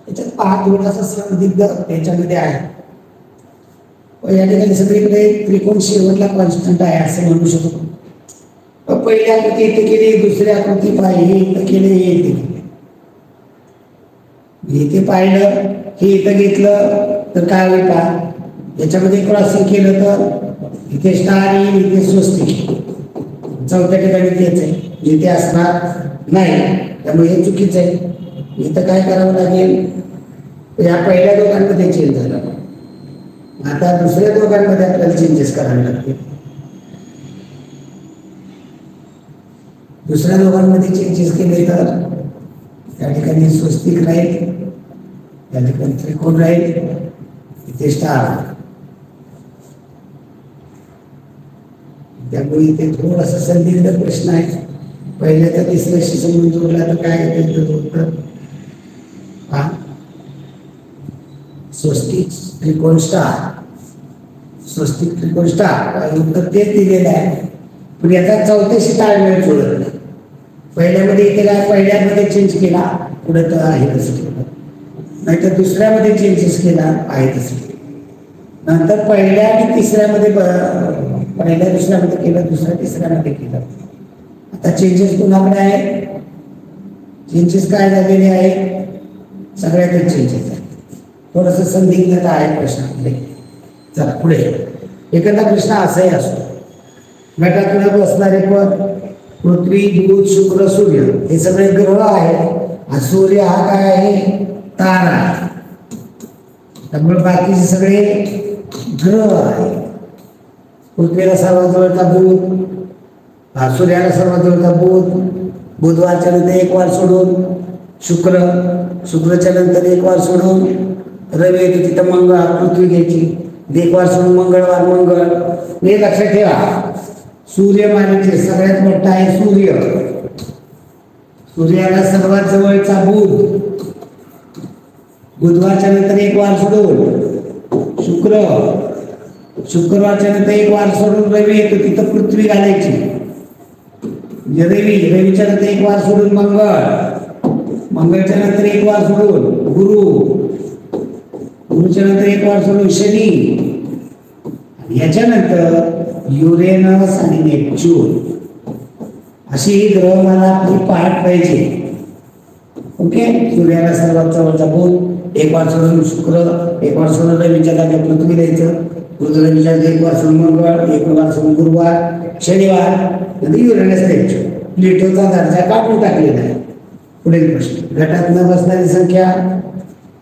याच्यात 5 थोडासा संदिग्ध त्याच्यामध्ये आहे. या ठिकाणी सगळीकडे त्रिकोण शेवटला कॉन्स्टंट आहे असं म्हणू शकतो. पहिली आकृती इथे केली दुसरी आकृती पाहिली इथं केले हे इथे केले. इथे पाहिलं हे इथं घेतलं तर काय होईल का याच्यामध्ये क्रॉसिंग केलं तर इथे स्टार येईल इथे स्वस्तिक. चौथ्या ठिकाणी तेच आहे इथे असणार नाही त्यामुळे हे चुकीचं आहे. इथं काय करावं लागेल या पहिल्या दोघांमध्ये चेंज झालं. आता दुसऱ्या दोघांमध्ये आपल्याला चेंजेस करावे लागतील. दुसऱ्या दोघांमध्ये चेंजेस केले तर त्या ठिकाणी स्वस्तिक राहील त्या ठिकाणी त्रिकोण राहील इथे स्टार. त्यामुळे इथे थोडासा संदिग्ध प्रश्न आहे. पहिल्याचा तिसऱ्याशी संबंध जोडला तर काय येतं उत्तर हा स्वस्तिक त्रिकोण स्टार उत्तर तेच दिलेलं आहे. पण याचा चौथ्याशी ताळमेळ जोडत नाही. पहिल्यामध्ये इथे काय पहिल्यामध्ये चेंज केला पुढे तर आहे तसं ठेवलं नाहीतर दुसऱ्यामध्ये चेंजेस केला आहे तसं ठेवलं. नंतर पहिल्या आणि तिसऱ्यामध्ये पहिल्या दुसऱ्यामध्ये केलं दुसऱ्या तिसऱ्यामध्ये केलं. आता चेंजेस कुणाकडे आहे चेंजेस काय झालेले आहे सगळ्यातच चेंजेस आहे. थोडंसं संदिग्धता आहे प्रश्नामध्ये. चला पुढे एखादा प्रश्न असाही असतो गटात बसणारे पद पृथ्वी बुध शुक्र सूर्य हे सगळे ग्रह आहेत. सूर्य हा काय आहे तारा आहे. त्यामुळे बाकीचे सगळे ग्रह आहेत. पृथ्वीला सर्वात जवळचा बुध सूर्याला सर्वात जवळचा बुधवारच्या नंतर एक वार सोडून शुक्रच्या नंतर एक वार सोडून रवी येतो, तिथं पृथ्वी घ्यायची. एक वार सोडून मंगळ. हे लक्षात ठेवा, सूर्यमालेचे सगळ्यात मोठा आहे सूर्य. सूर्याला सर्वात जवळचा बुधवारच्या नंतर एक वार सोडून शुक्रवारच्या नंतर एक वार सोडून रवी येतो, तिथं पृथ्वी घालायची. रवीच्या नंतर एक वार सोडून मंगळच्या नंतर एक वार सोडून गुरुच्या नंतर एक वार सोडून शनी, याच्यानंतर युरेनस आणि नेपच्यून. अशी ग्रहमाला आपली पाठ पाहिजे. ओके, सूर्याला सर्वात जवळचा बुध, एक वार सोडून शुक्र, एक वार सोडून रवीच्या जागी पृथ्वी द्यायचं. रवीच्या एक वार सोडून मंगळ, एक वार सोडून गुरुवार, शनिवार, नंतर युरेनस नेपच्यून. प्लुटोचा दर्जा काढून टाकलेला आहे. पुढील प्रश्न, गटात न बसणारी संख्या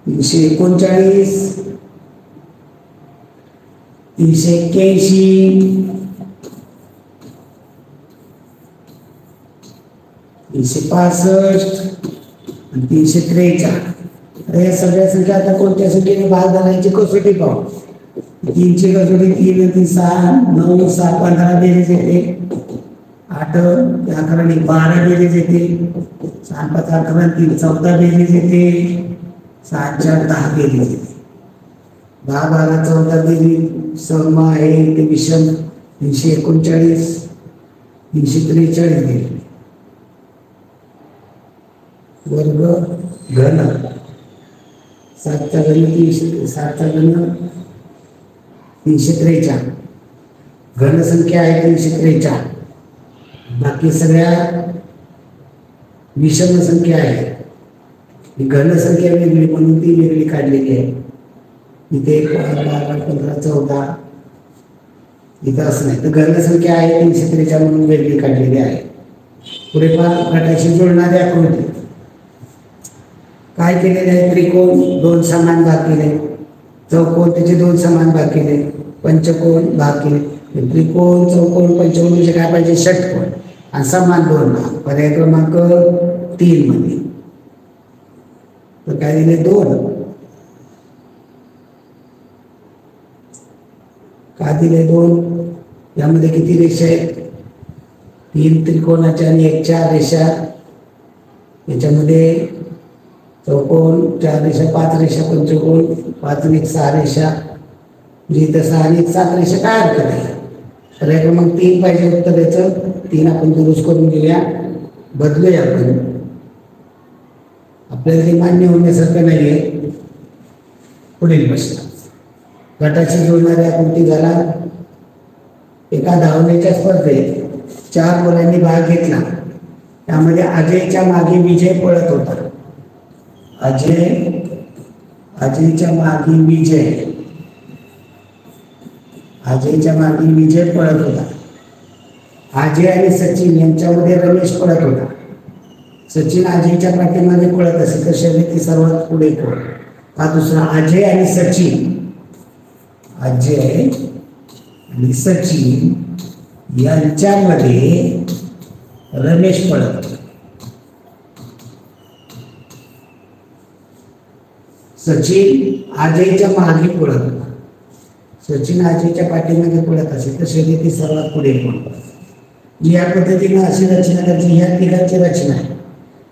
339, 381, 365 आणि 343. या सगळ्या संख्या आता कोणत्या संख्येने भाग घालायची कसोटी पाहू. 3ची कसोटी 3 आणि 6, 9, 7, 15 बेरीज येते. 8 11 आणि 12 बेरीज येते. 7, 5, 11 आणि 3, 14 बेरीज येते. 7, 4, 10 बेरीज येते. 10, 12, 14 बेरीज सम आहे ते विषम. 339, 343 बेरीज. वर्ग घन 7चा घन 7चा घन 343. घन संख्या आहे 343. बाकी सगळ्या विषम संख्या आहे. घन संख्या वेगळी म्हणून ती वेगळी काढलेली आहे. इथे 12, 15, 14 इथं असं नाही, तर घन संख्या आहे 343 म्हणून वेगळी काढलेली आहे. पुढे गटाशी जोडणारी आकृती काय केलेले आहे. त्रिकोण 2 समान भाग केले, चौकोन त्याचे 2 समान भाग केले, पंचकोन भाग केले. त्रिकोण, चौकोन, पंचकोन म्हणजे काय पाहिजे, षटकोन आणि समान 2 भाग. पर्याय क्रमांक 3 मध्ये तर काय दिले 2. का दिले 2? यामध्ये किती रेषा आहेत, 3 त्रिकोणाच्या आणि 1 4 रेषा. याच्यामध्ये चौकोन 4 रेषा, 5 रेषा, पंचकोन 5 आणि 6 रेषा, म्हणजे इथं 6 आणि 7 रेषा. काय अर्थ आहे, पर्याय क्रमांक 3 पाहिजे उत्तर द्यायचं. 3 आपण दुरुस्त करून घेऊया, बदलूया आपण. आपल्याला ते मान्य होण्यासारखं नाही आहे. पुढील प्रश्न, गटाची जोडणारी आकृती झाला. एका धावण्याच्या स्पर्धेत 4 मुलांनी भाग घेतला. त्यामध्ये अजयच्या मागे विजय पळत होता. अजयच्या मागे विजय पळत होता. अजय आणि सचिन यांच्यामध्ये रमेश पळत होता. सचिन अजयच्या पाठीमागे पळत असेल तर शर्यती सर्वात पुढे कोण? हा दुसरा, अजय आणि सचिन यांच्यामध्ये रमेश पळत होता. सचिन अजयच्या मागे पळत होता. सचिन अजयच्या पाठीमागे पळत असेल तर शर्यती सर्वात पुढे कोण? या पद्धतीने अशी रचना करायची. ह्या तिघांची रचना आहे.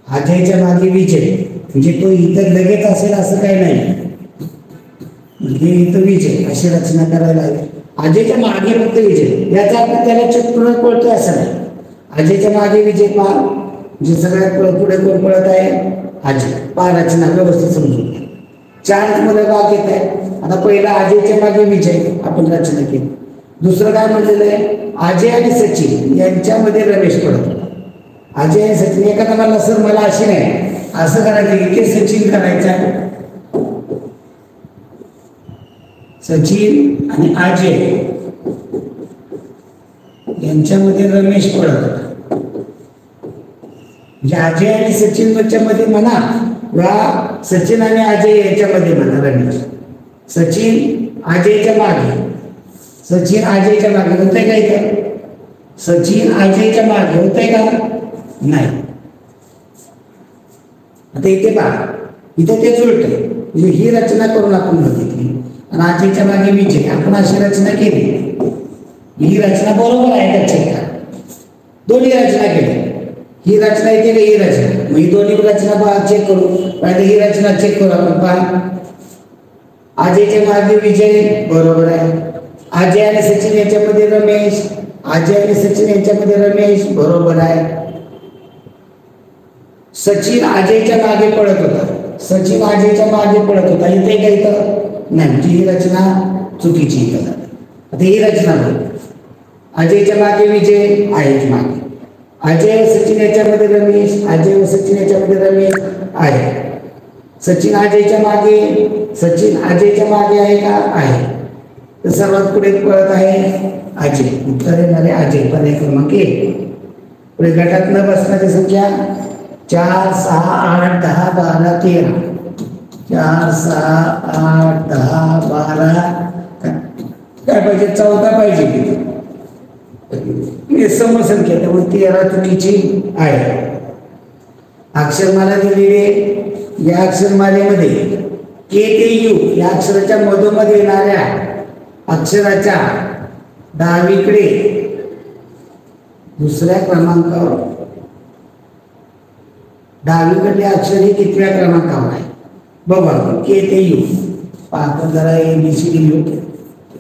अजयच्या मागे विजय म्हणजे तो इतर लगेच असेल असं काही नाही, म्हणजे इथं विजय अशी रचना करायला हवी. अजयच्या मागे फक्त विजय, याचा अर्थ त्याला चतुर पळतोय असं नाही. अजयच्या मागे विजय पहा, म्हणजे सगळ्यात पुढे कोण पळत आहे, अजय. पहा रचना व्यवस्थित समजून घ्या. 4 मुलं भाग घेत आहेत. आता पहिला अजयच्या मागे विजय आपण रचना केली. दुसरं काय म्हणलेलं आहे, अजय आणि सचिन यांच्यामध्ये रमेश पडत होता. अजय आणि सचिन एखादा म्हणला सर मला अशी नाही, असं करायचं, इथे सचिन करायचा. सचिन आणि अजय यांच्यामध्ये रमेश पडत होता. म्हणजे अजय आणि सचिन मध्ये म्हणा वा सचिन आणि अजय यांच्यामध्ये म्हणा रमेश. सचिन अजयच्या मागे, सचिन अजयच्या मागे होतंय का इथं? सचिन अजयच्या मागे होतंय का? नाही. आता इथे पहा, इथे तेच उलटंय. म्हणजे ही रचना करून आपण बघितली आणि अजयच्या मागे विजय, आपण अशी रचना केली. ही रचना बरोबर आहे का चेक करा. दोन्ही रचना केली. ही रचना येते का ही रचना? मग ही दोन्ही रचना चेक करू. पहिले ही रचना चेक करू आपण. पहा, अजयच्या मागे विजय बरोबर आहे. अजय आणि सचिन याच्यामध्ये रमेश, अजय आणि सचिन यांच्यामध्ये रमेश बरोबर आहे. सचिन अजयच्या मागे पळत होता, सचिन अजयच्या मागे पळत होता. इथे काही तर नाही, ही रचना चुकीची इथं झाली. आता ही रचना बघ, अजयच्या मागे विजय, अजयच्या मागे अजय सचिन याच्यामध्ये रमेश, अजय सचिन याच्यामध्ये रमेश आहे. सचिन अजयच्या मागे, सचिन अजयच्या मागे आहे का? आहे. तर सर्वात पुढे पळत आहे अजय. उत्तर येणारे अजय, पर्याय क्रमांक 1. पुढे गटात न बसणारी संख्या 4, 6, 8, 10, 12, 13. 4, 6, 8, 10, 12 काय पाहिजे? 14 पाहिजे. समसंख्या, त्यामुळे 13 चुकीची आहे. अक्षरमाला दिलेली या अक्षरमालेमध्ये के ते यू या अक्षराच्या मधोमध येणाऱ्या अक्षराच्या डावीकडे दुसऱ्या क्रमांकावर डावीकडले अक्षर हे कितव्या क्रमांकावर आहे बघा आपण. के ते यू पाहतो जरा. ABCD लिहू.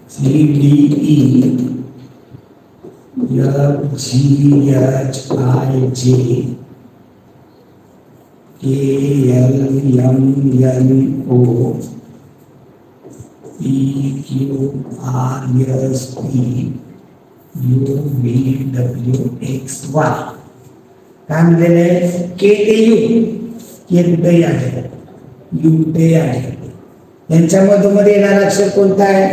CDE FGHIJ KLMNO PQRST UVWXY. काय म्हणलेलं आहे? के ते यू. के कुठेही आहे, यू कुठेही आहे. यांच्या मधोमध्ये येणारा अक्षर कोणता आहे?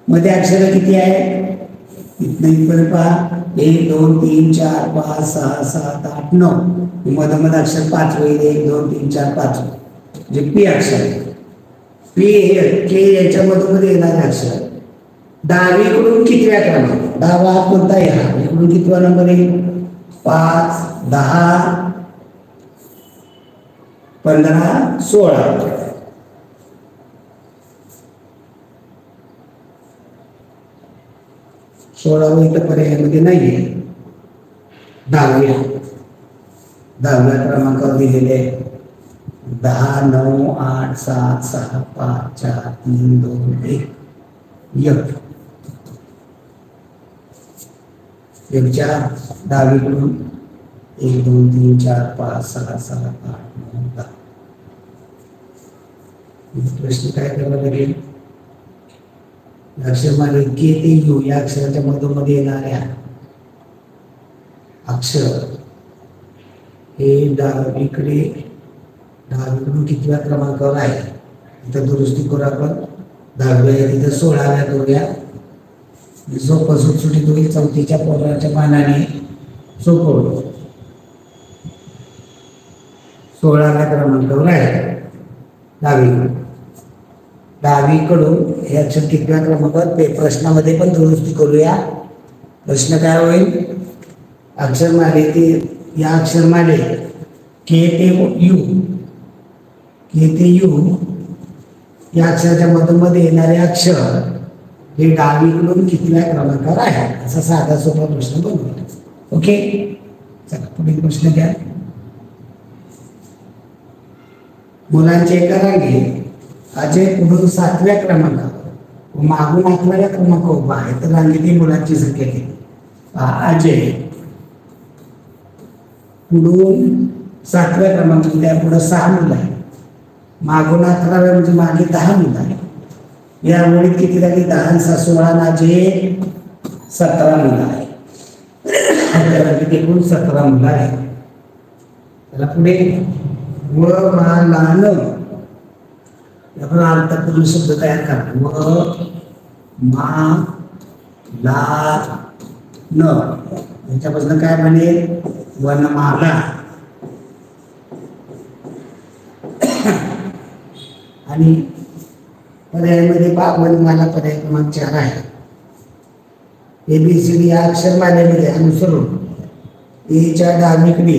मध्ये अक्षर किती आहे? इथनं इथपर्यंत पहा. 1 2 3 4 5 6 7 8 9. मधोमध अक्षर 5 होईल. 1 2 3 4 5 म्हणजे पी अक्षर. पी हे के याच्या मधोमध्ये येणारे अक्षर डावीकडून कितव्या क्रमांक? डावा हात कोणता आहे? हा. इकडून कितवा नंबर येईल? 5 10 15 16. 16 इथं पर्यायामध्ये नाहीये. 10व्या क्रमांकावर दिलेले 10 9 8 7 6 5 4 3 2 1 1. एकच्या डावीकडून 1 2 3 4 5 6 7 8 9 10. प्रश्न काय करावा लागेल? अक्षरमाले के ते यू या अक्षराच्या मधोमध्ये येणाऱ्या अक्षर हे डावीकडून कितव्या क्रमांकावर आहे? इथं दुरुस्ती करू आपण. 10व्या तिथं 16व्या करूया. सोपं सुटसुटीत होईल. 4थीच्या पोराच्या मानाने सोपं. 16व्या क्रमांकावर आहे डावीकडून हे अक्षर कितव्या क्रमांकावर? प्रश्नामध्ये पण दुरुस्ती करूया. प्रश्न काय होईल? अक्षरमालेतील या अक्षरमाले के ते यू या अक्षराच्या मधोमध्ये येणारे अक्षर हे डावीकडून कितव्या क्रमांकावर आहे? असा साधा सोपा प्रश्न बनवूया. ओके, चला पुढील प्रश्न घ्या. मुलांचे एका रांगेत अजय पुढून 7व्या क्रमांकावर व मागून 11व्या क्रमांकावर उभा आहे. तर रांगेतील मुलांची संख्या किती? अजय पुढून 7व्या क्रमांकावर, त्यापुढे 6 मुलं आहे. मागून 11व्या म्हणजे मागे 10 मुलं आहे. या ओळीत किती झाली? 10 6 16 अजय 17 मुलं आहे. एकूण 17 मुलं आहेत. त्याला पुढे व मालान आपण अर्थपूर्ण शब्द तयार करा. व मा ला न याच्यापासून काय बनेल? वनमाला. आणि पर्यायामध्ये वनमाला पर्याय क्रमांक 4 आहे. ABCD या अक्षरमालेमध्ये अनुसरून एच्या डावीकडे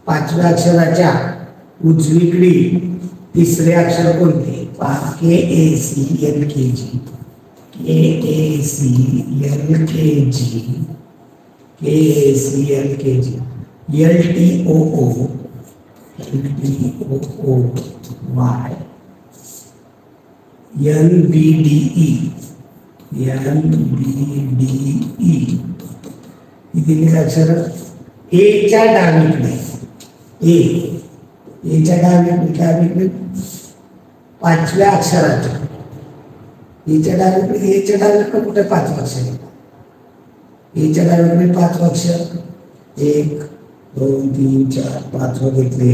5व्या अक्षराच्या उजवीकडे तिसरे अक्षर कोणते? KACLKG NBDE ही दिलेली अक्षर एच्या डावीकडे एच्या डावीकडे 5व्या अक्षराच्या एच्या डावीकडे कुठे 5वं अक्षर आहे? एच्या डावीकडे 5वं अक्षर 1 2 3 4 5वं घेतले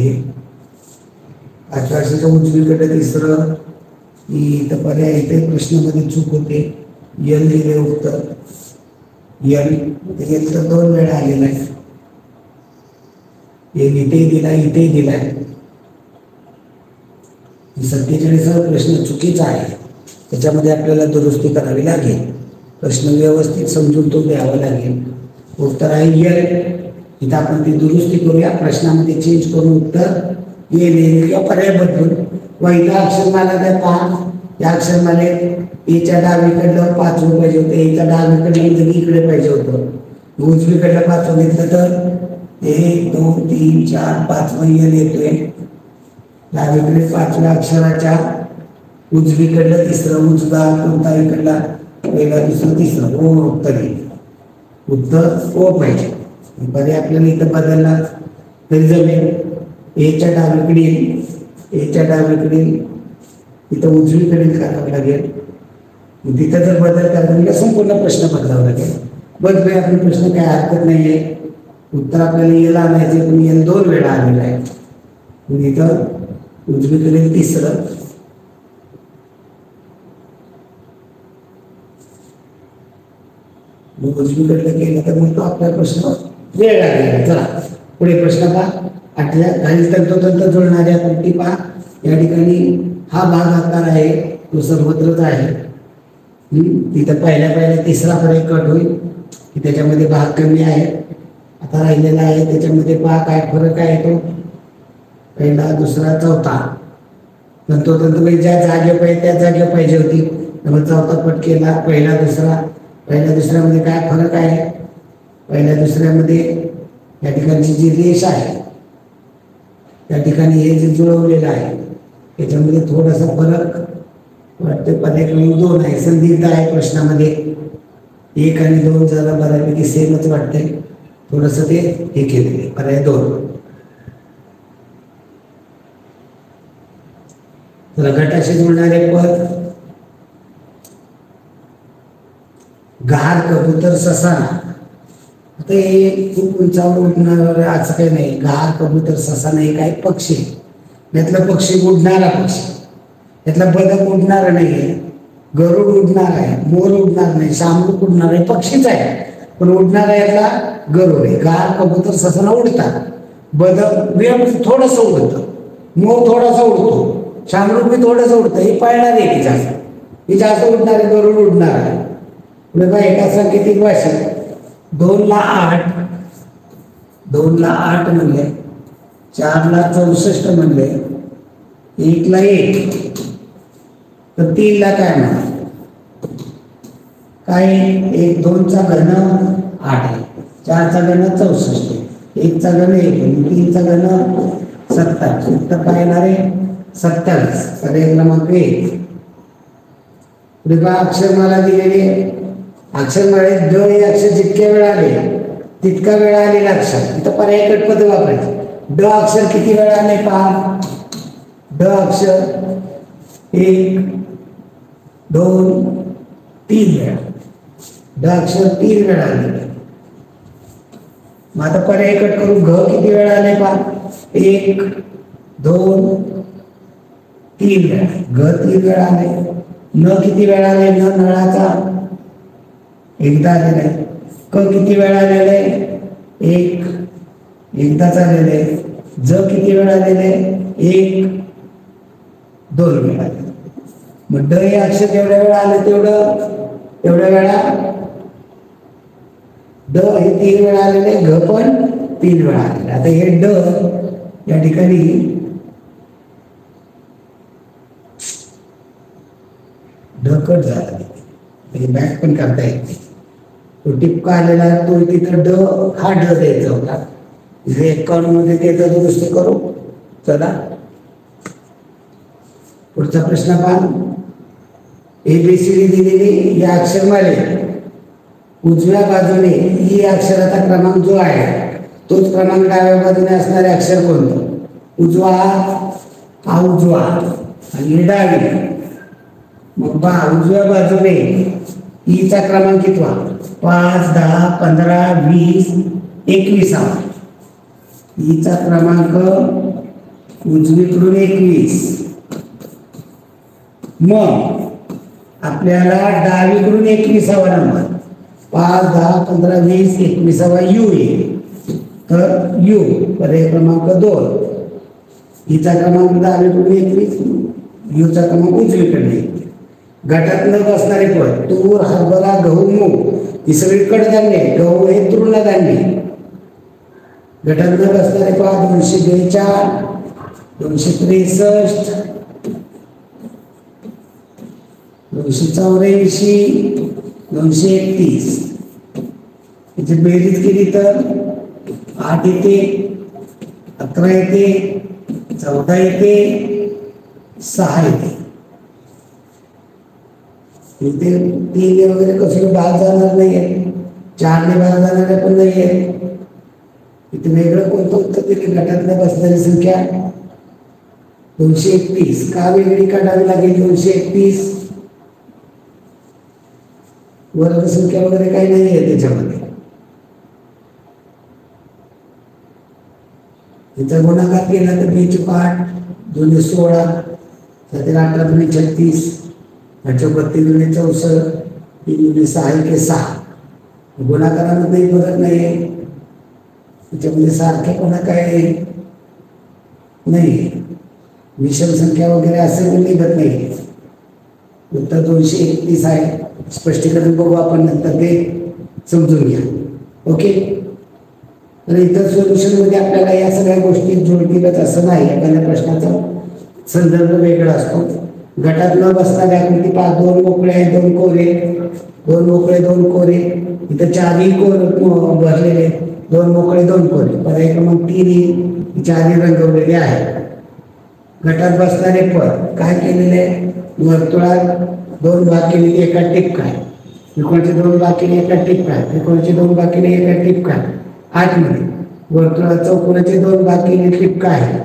5व्या अक्षराच्या उजवीकडे तिसरं इथं पर्याय इथे प्रश्नामध्ये चूक होते एल दिले उत्तर एल तर 2 वेळा आलेला आहे इथे दिलाय 47वा प्रश्न चुकीचा आहे त्याच्यामध्ये आपल्याला दुरुस्ती करावी लागेल प्रश्न व्यवस्थित समजून तो द्यावा लागेल उत्तर आहे एल इथं आपण ती दुरुस्ती करूया प्रश्नामध्ये चेंज करून उत्तर येईल किंवा पर्याय बदलून पहिला अक्षरमाला द्या पहा या अक्षरमालेत एच्या डावीकडलं 5वं पाहिजे होतं एच्या डावीकडलं इकडे पाहिजे होतं उजवीकडलं 5वं घेतलं तर 1 2 3 4 5वं यल येतोय डावीकडे 5व्या अक्षराच्या उजवीकडलं तिसरं उजवा कोणता इकडला पहिला दुसरं तिसरं ओ उत्तर येईल उत्तर ओ पाहिजे पर्याय आपल्याला इथं बदलला तरी जमेल एच्या डावीकडे इथं उजवीकडे करावं लागेल तिथं जर बदल करायला संपूर्ण प्रश्न बदलावा लागेल बदलूया आपण प्रश्न काय हरकत नाहीये उत्तर आपल्याला येला आणायचे पण येल 2 वेळा आलेला आहे इथं उजवीकडे तिसरं उजवीकडे गेलं तर मग तो आपला प्रश्न वेळ लागेल चला पुढे प्रश्न पहा आठव्या खालील तंतोतंत जुळणाऱ्या कृती पहा या ठिकाणी हा भाग आकार आहे तो सर्वत्रच आहे तिथं पहिल्या तिसरा पर्याय कट होईल की त्याच्यामध्ये भाग कमी आहे आता राहिलेला आहे त्याच्यामध्ये पहा काय फरक आहे तो पहिला दुसरा चौथा तंतोतंत म्हणजे ज्या जागे पाहिजे त्या जागे पाहिजे होती त्यामुळे चौथा पट केला पहिल्या दुसऱ्यामध्ये काय फरक आहे पहिल्या दुसऱ्यामध्ये या ठिकाणची जी रेष आहे त्या ठिकाणी हे जे जुळवलेलं आहे त्याच्यामध्ये थोडासा फरक वाटते पर्याय क्रमांक 2 आहे संदिग्ध आहे प्रश्नामध्ये 1 आणि 2 जरा बऱ्यापैकी सेमच वाटतंय थोडंसं ते हे केलेले पर्याय 2 तर गटाशी जुळणारे पद घार कबूतर ससाना आता हे खूप उंचावर उडणार असं काही नाही घार कबूतर ससाना हे काही पक्षी यातला पक्षी उडणारा पक्षी यातला बदक उडणारा नाही गरुड उडणार आहे मोर उडणार नाही शामरूप उडणार आहे पक्षीच आहे पण उडणारा यातला गरुड आहे घार कबूतर ससाना उडतात बदक थोडंसं उडतं मोर थोडासा उडतो शामरूप बी थोडंसं उडतं हे पाळणार आहे ही जास्त उडणार आहे गरुड उडणार आहे पुढे बघा एका सांकेतिक भाषेत 2 ला 8 म्हणले 4 ला 64 म्हणले 1 ला 1 तर 3 ला काय म्हणा काय 1 2 चा घन 8 आहे 4 चा घन 64 1 चा घन 1 3 चा घन 27 उत्तर काय येणार आहे 27 पर्याय क्रमांक 1 पुढे बघा अक्षरमाला दिलेली अक्षरमाळेत ड हे अक्षर जितक्या वेळा आले तितका वेळा आलेलं अक्षर इथं पर्याय कटपद वापरायचं ड अक्षर किती वेळा आले पहा ड अक्षर 1 2 3 वेळा ड अक्षर 3 वेळा आले मग आता पर्याय कट करू घ किती वेळा आले पहा 1 2 3 वेळा घ 3 वेळा आले न किती वेळा आले न नळाचा एकदा आलेला आहे क किती वेळा आलेला आहे 1 एकदाच आलेलं आहे ज किती वेळा आलेलं आहे 1 2 वेळा मग ड हे अक्षर जेवढ्या वेळा आले तेवढ्या वेळा ड हे 3 वेळा आलेले, घ पण 3 वेळा आलेले. आता हे ड या ठिकाणी ढकट झाला, बॅक पण करता येत नाही. तो टिपका आलेला तो तिथं ड हा ड द्यायचा होता. 51 मध्ये त्याचा दुरुस्त करू. चला पुढचा प्रश्न पहा. ABCD दिलेली या अक्षरमाले उजव्या बाजूने ई अक्षराचा क्रमांक जो आहे तोच क्रमांक डाव्या बाजूने असणारे अक्षर कोणतं? उजवा हा उजवा आणि डावी. मग पहा उजव्या बाजूने ईचा क्रमांक कितवा? 5, 10, 15, 20, 21. ईचा क्रमांक उजवीकडून 21. मग आपल्याला डावीकडून 21वा नंबर 5, 10, 15, 20, 21वा यू येईल. तर यू पर्याय क्रमांक 2. ईचा क्रमांक डावीकडून 21, यूचा क्रमांक उजवीकडे. गटात न बसणारे पद तूर, हरभरा, गहू, मूग ही सगळी कडधान्य. गहू हे तृणधान्य. गटात न बसणारे पद 242, 263, 284, 231. याची बेरीज केली तर 8 येते, 11 येते, 14 येते, 6 येते. इथे 3 वगैरे कसं भाग जाणार नाहीये, 4ने भाग जाणारे पण नाहीये. इथे वेगळं कोणतं उत्तर दिले? गटातल्या बसणारी संख्या 231. का वेगळी काढावी लागेल 231? वर्ग संख्या वगैरे काही नाही आहे त्याच्यामध्ये. इथं गुणाकार केला तर 2 2 16, 7 18 2 36, 32 2 64, 3 6 6. गुणाकारामध्ये फरक नाही आहे त्याच्यामध्ये, सारखे कोणा काय नाही. विषम संख्या वगैरे असे पण निघत नाही. उत्तर 231 आहे. स्पष्टीकरण बघू आपण नंतर, ते समजून घ्या. ओके. तर इतर सोल्युशन मध्ये आपल्याला या सगळ्या गोष्टी जुळतीलच असं नाही. एखाद्या प्रश्नाचा संदर्भ वेगळा असतो. गटात न बसणाऱ्या आकृती 2 मोकळे आहेत, 2 कोरे, 2 मोकळे 2 कोरे. इथं 4ही भरलेले, 2 मोकळे 2 कोरे. पर्याय क्रमांक 3 4ही रंगवलेले आहे. गटात बसणारे पद काय केलेले? वर्तुळात 2 भाग केले, एका टिपका आहे. त्रिकोणाचे 2 भाग केले, एका टिपका आहे. त्रिकोणाचे 2 भाग केले, एका टिपका आहे. आतमध्ये वर्तुळात चौकोनाचे 2 भाग केले, टिपका आहे.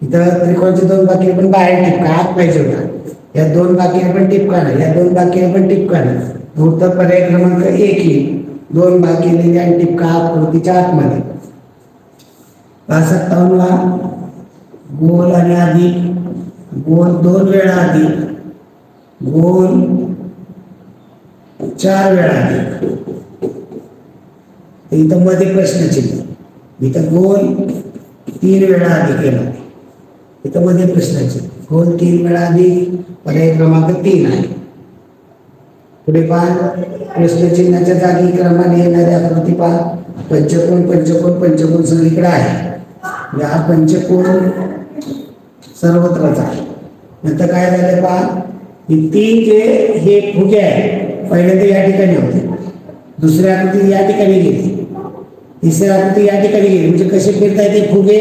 इथं त्रिकोणाचे 2 भाग केले पण बाहेर टिपका, आत पाहिजे होता. या 2 भाग केले पण टिपका नाही, या 2 भाग केले पण टिपका नाही. उत्तर पर्याय क्रमांक 1 येईल. 2 भाग केलेले आणि टिपका आकृतीच्या आतमध्ये. 57 गोल आणि अधिक, गोल 2 वेळा अधिक, गोल 4 वेळा अधिक. इथं मध्ये प्रश्नचिन्ह. इथं गोल 3 वेळा अधिक केला, इथं मध्ये प्रश्नचिन्ह. गोल 3 वेळा अधिक, पर्याय क्रमांक 3 आहे. पुढे पहा, प्रश्नचिन्हाच्या जागी क्रमाने येणारी आकृती पहा. पंचकोन पंचकोन पंचकोन सगळीकडे आहे. हा पंचकोन सर्वत्रच आहे. नंतर काय झालं पहा, ही 3 जे हे फुगे आहेत पहिल्यांदा या ठिकाणी होते, दुसरी आकृती या ठिकाणी गेली, तिसरी आकृती या ठिकाणी गेली. म्हणजे कसे फिरता येते फुगे?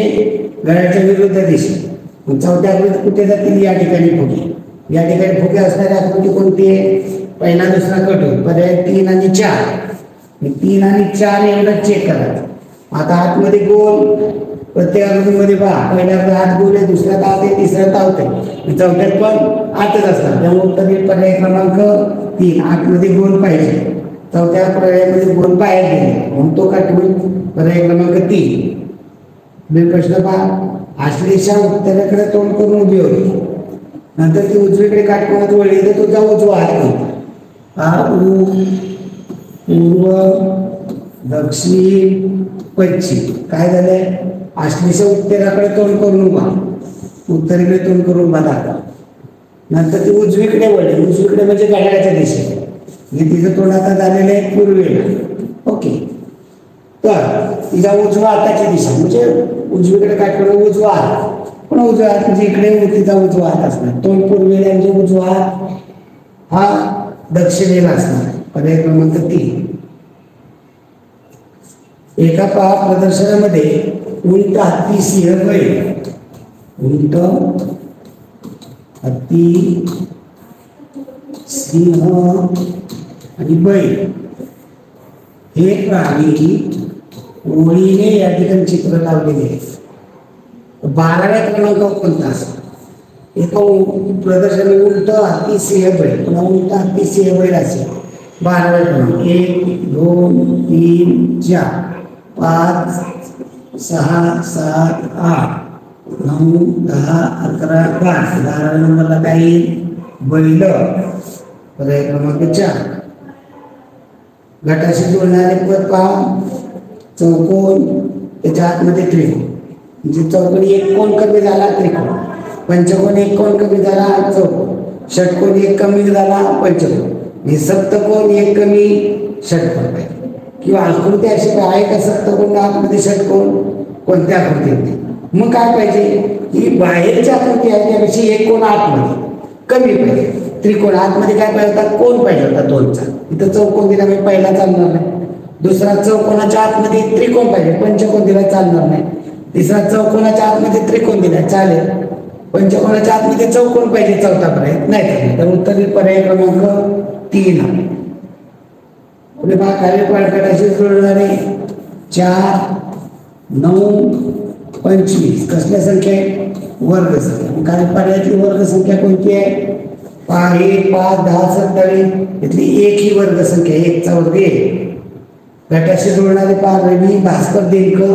घड्याळाच्या विरुद्ध दिशेने. चौथ्या आकृती कुठे जातील? या ठिकाणी फुगे. या ठिकाणी फुगे असणारी आकृती कोणती आहे? पहिला दुसरा कट होईल. पर्याय 3 आणि 4. 3 आणि 4 एवढं चेक करा. आता आतमध्ये गोल प्रत्येक आकृतीमध्ये पहा, पहिल्या हात गोल आहे, दुसऱ्यात आत आहे, तिसऱ्यात आत आहे, चौथ्यात पण आतच असतात. त्यामुळे उत्तर येईल पर्याय क्रमांक 3. आतमध्ये गोल पाहिजे, चौथ्या पर्यायामध्ये गोल बाहेर गेले म्हणून तो काट होईल पर्याय क्रमांक 3. प्रश्न पहा, आश्लेषा उत्तरेकडे तोंड करून उभी होती, नंतर ती उजवीकडे काटकोनात वळली तर तुझा उजवा हात होता. पूर्व, दक्षिण, पश्चिम. काय झालंय? आश्लेषा उत्तरेकडे तोंड करून उभा, उत्तरेकडे तोंड करून उभा दाखवा. नंतर ती उजवीकडे वळली, उजवीकडे म्हणजे घड्याळाच्या दिशेने. तिचं तोंड आता झालेलं आहे पूर्वेला. ओके. तर तिचा उजवा हाताची दिशा म्हणजे उजवीकडे काय करू उजवा हात, पण उजवा हात म्हणजे इकडे तिचा उजवा हात असणार, तोंड पूर्वेला म्हणजे उजवा हात हा दक्षिणेला असणार. पर्याय क्रमांक 3. एका प्रदर्शनामध्ये उंट हत्ती सिंह बैल, उंट हत्ती सिंह आणि बैल हे प्राणी ओळीने या ठिकाणी चित्र लावलेले आहे. 12व्या क्रमांकावर कोणता असतो? एका प्रदर्शन उंट हत्ती सिंह बैल, पुन्हा उंट हत्ती सिंह बैल असेल. 12व्या क्रमांक 1 2 3 4 5 6 7 8 9 10 11 12. 12व्या नंबरला काही बैल. पर्याय क्रमांक 4. गटाशी जोडणारे पद पहा. चौकोन त्याच्या आतमध्ये त्रिकोण, म्हणजे चौकोनी एक कोण कमी झाला त्रिकोण, पंचकोन एक कोण कमी झाला चौकोन, षटकोन एक कमी झाला पंचकोन, हे सप्तकोन एक कमी षटकोन पाहिजे. किंवा आकृती अशी आहे का सप्तकोन आतमध्ये षटकोन? कोणत्या आकृतीत नाही. मग काय पाहिजे? ही बाहेरची आकृती आहे त्यापेक्षा एक कोण आतमध्ये कमी पाहिजे. त्रिकोण आतमध्ये काय पाहिजे होता? कोण पाहिजे होता 2चा. इथं चौकोन दिला मी पहिला चालणार नाही. दुसरा चौकोनाच्या आतमध्ये त्रिकोण पाहिजे, पंचकोन दिला चालणार नाही. तिसरा चौकोनाच्या आतमध्ये त्रिकोण दिला चालेल, पंचकोनाच्या आतमध्ये चौकोन पाहिजे चौथा पर्याय नाही चालेल. तर उत्तर पर्याय क्रमांक 3. पुढे पहा खालील गटाशी जोडणारे 4 9 25 कसल्या संख्या आहे? वर्ग संख्या. खाली पर्यायातली वर्ग संख्या कोणती आहे? 1 5 10 27. इथली एक ही वर्ग संख्या 1चा वर्ग 1. गटाशी जोडणारे 5 रवी भास्कर दिनकर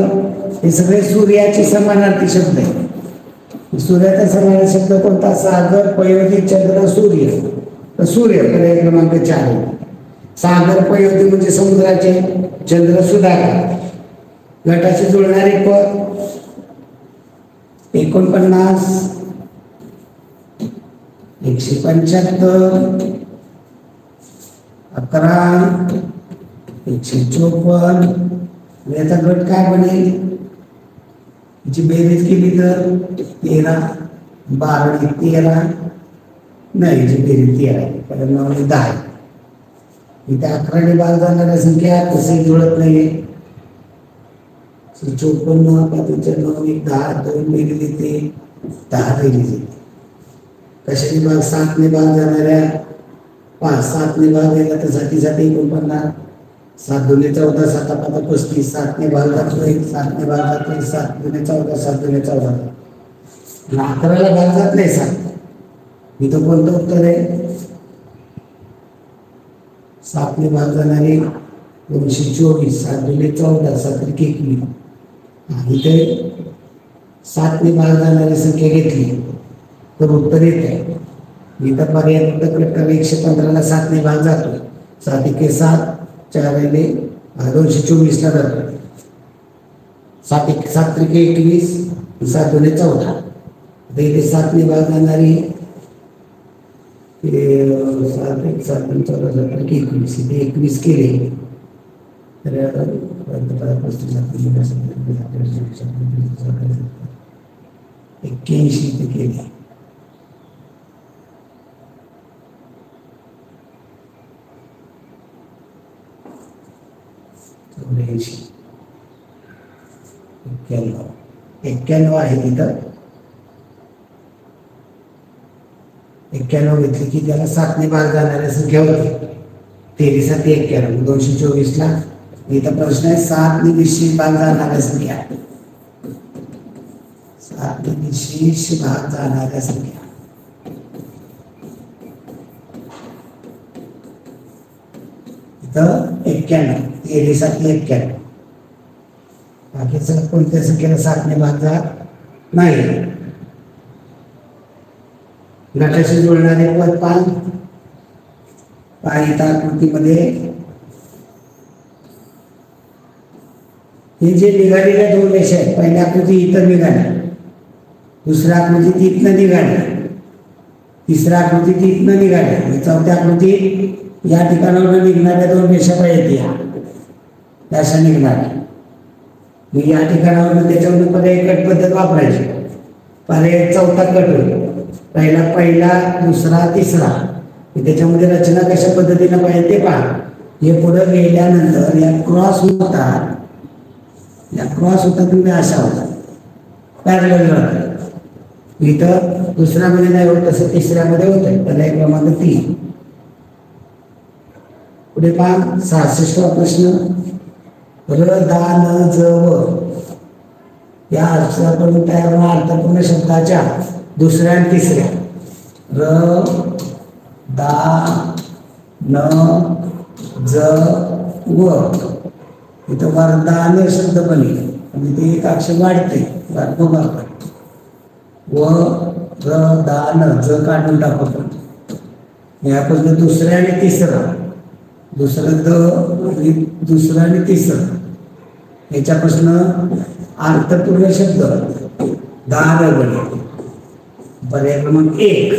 हे सगळे सूर्याचे समानार्थी शब्द आहेत. सूर्याचा समानार्थी शब्द कोणता? सागर पयोधी चंद्र सूर्य. तर सूर्य पर्याय क्रमांक 4. सागर पयोधी म्हणजे समुद्राचे, चंद्र सुधाकर. गटाशी जोडणारे पद 49 175 11 154. याचा गट काय बनेल? याची बेरीज केली तर 13 12 13 नाही, याची बेरीज 13 आहे कारण 9 10 आहे. इथे 11ने भाग जाणाऱ्या संख्या तसंही जुळत नाहीये. 54 5 9 1 10 2 बेरीज येते 10 बेरीज येते. कशाने भाग? 7ने भाग जाणाऱ्या 5 7ने भाग गेला तर 7 7 49 7 2 14 7 5 35 7ने भाग जातोय 7ने भाग जातोय 7 2 14 7 2 14. 11ला भाग जात नाही 7. इथं कोणतं उत्तर आहे? 7ने भाग जाणारे 224 7 2 14 7 1 21. इथे 7ने भाग जाणारी संख्या घेतली तर उत्तर येत आहे. इथं पर्याय उत्तर 115ला 7ने भाग जातोय. 7 1 7 4 224ला जातो. 7 1 7 3 21 7 2 14. इथे 7ने भाग जाणारी 7 1 7 2 14 7 21 इथे 21 केले तर 81 इथे केले. चौऱ्याऐंशी 91 आहे तिथं. 91 घेतली की त्याला 7ने भाग जाणाऱ्या संख्या होती 23 7 91 224ला. इथं प्रश्न आहे 7ने विशेष भाग जाणाऱ्या संख्या. 7ने विशेष भाग जाणाऱ्या संख्या इथं 91 23 7 91. बाकीचं कोणत्या संख्येला 7ने भाग जात नाही. गटाशी जोडणारे पद पाहिता आकृतीमध्ये हे जे निघालेल्या 2 रेषा आहेत. पहिल्या आकृती इथं निघाली, दुसऱ्या आकृतीत इथनं निघाली, तिसऱ्या आकृतीत इथनं निघाली, चौथ्या आकृतीत या ठिकाणावर निघणाऱ्या 2 रेषा पाहिजे अशा निघणार. मग या ठिकाणावर त्याच्यावर पर्याय कट पद्धत वापरायची. पर्याय चौथा कट होईल. पहिला दुसरा तिसरा. त्याच्यामध्ये रचना कशा पद्धतीने पाहिजे ते पहा. हे पुढे गेल्यानंतर या क्रॉस होतात, तुम्ही अशा होतात पॅरलल राहतात. इथं दुसऱ्यामध्ये नाही होत तसं तिसऱ्यामध्ये होत आहे. पर्याय क्रमांक 3. पुढे पहा 66वा प्रश्न. र दा न ज व या अक्षराकडून तयार होणाऱ्या अर्थपूर्ण शब्दाच्या दुसऱ्या आणि तिसऱ्या. र दा न ज व इथं वरदान शब्द बने आणि ते एक अक्षर वाढते व र दा न ज काढून टाकतो. यापासून दुसऱ्या आणि तिसरं, दुसरं आणि तिसरं याच्यापासून अर्थपूर्ण शब्द दान बने. पर्याय क्रमांक 1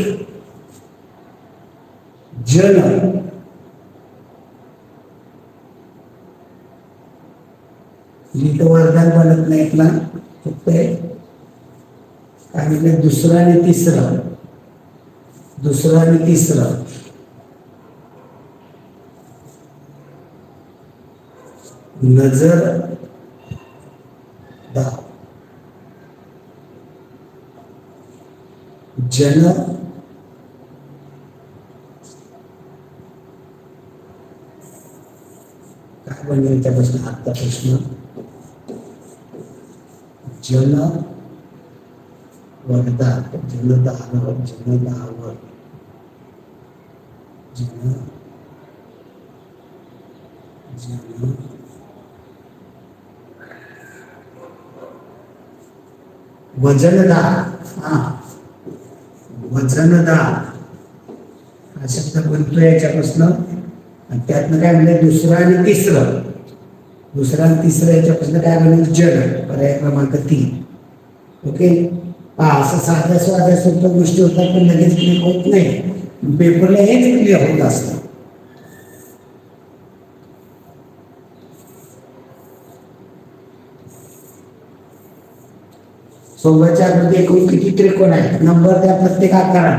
जन. इथं वरदान बनत नाहीत ना, फक्त काय म्हणजे दुसरं आणि तिसरं. नजर दा जन काय बनले त्यापासून आजचा प्रश्न. जन वरदा जनदावर वजनदा. वजनदा हा शब्द बनतोय याच्यापासून. आणि त्यातनं काय म्हणजे दुसरं आणि तिसरं याच्यापासून काय म्हणजे जन. पर्याय क्रमांक 3. ओके. असं साध्या सोप्या गोष्टी होतात पण लगेच क्लिक होत नाही. पेपरला हेच क्लिअर होत असतं. सोबतच्या आकृती एकूण किती त्रिकोण आहेत नंबर त्या प्रत्येक आकारात.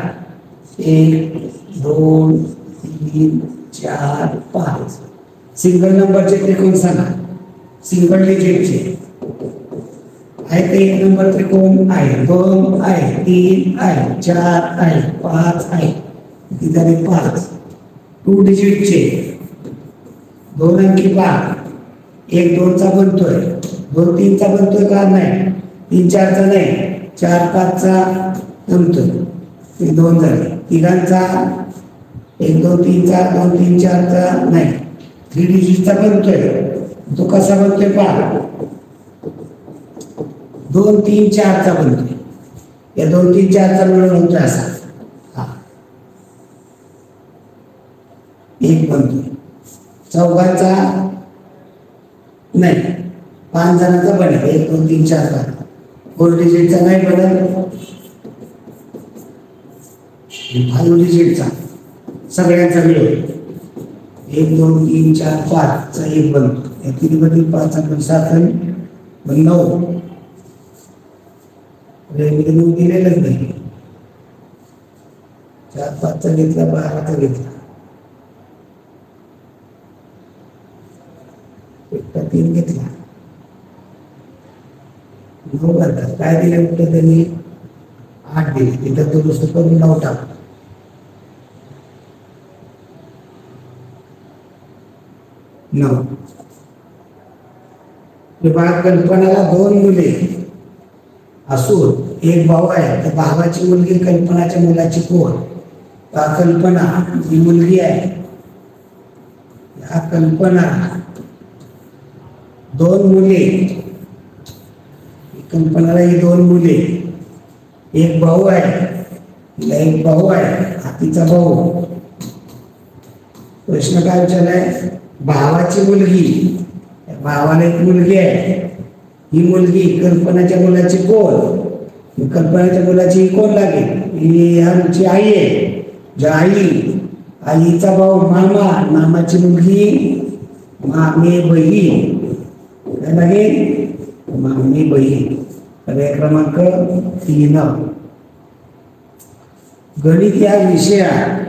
1 2 3 4 5. सिंगल नंबरचे त्रिकोण सांगा. सिंगल डिजिटचे आहे ते 1 नंबर त्रिकोण आहे, 2 आहे, 3 आहे, 4 आहे, 5 आहे. इथे 5. 2 डिजिटचे 2 अंकी पहा. 1 2 चा बनतोय, 2 3 चा बनतोय का नाही. 3 4 चा नाही, 4 5 चा बनतोय. हे 2 झाले. तिघांचा 1 2 3 चा 2 3 4 चा नाही. 3 डिजिटचा बनतोय. तो कसा बनतोय पहा. 2 3 4 चा बनतोय. या 2 3 4 चा मिळून होतोय असा. एक बनतोय. चौघांचा नाही, 5 जणांचा बनेल. 1 2 3 4 5. 4 डिजिटचा नाही बनत. 5 डिजिटचा सगळ्यांचा मिळून 1 2 3 4 5 चा एक बनतो. या 3 मधील 5 आपण 7 9. रेल्वे 9 दिलेलंच नाही. 4 5 चा घेतला, 12 चा घेतला. 3 घेतला. 9 करतात. काय दिले कुठे त्यांनी 8 दिले. तिथं तो दुसरं करून 9 टाक. कल्पनाला 2 मुले असून एक भाऊ आहे. तर भावाची मुलगी कल्पनाच्या मुलाची कोण. कल्पना ही मुलगी आहे. या कल्पना 2 मुले. कल्पनाला ही 2 मुले. एक भाऊ आहे. तिला एक भाऊ आहे. हातीचा भाऊ. प्रश्न काय विचारलाय. भावाची मुलगी. भावाला एक मुलगी आहे. ही मुलगी कल्पनाच्या मुलाची कोण. कल्पनाच्या मुलाची कोण लागेल. ही आमची आई आहे. ज्या आईचा भाऊ मामा. मामाची मुलगी मामे बहीण काय लागेल मामी बहीण. पर्याय क्रमांक 3. गणित या विषयात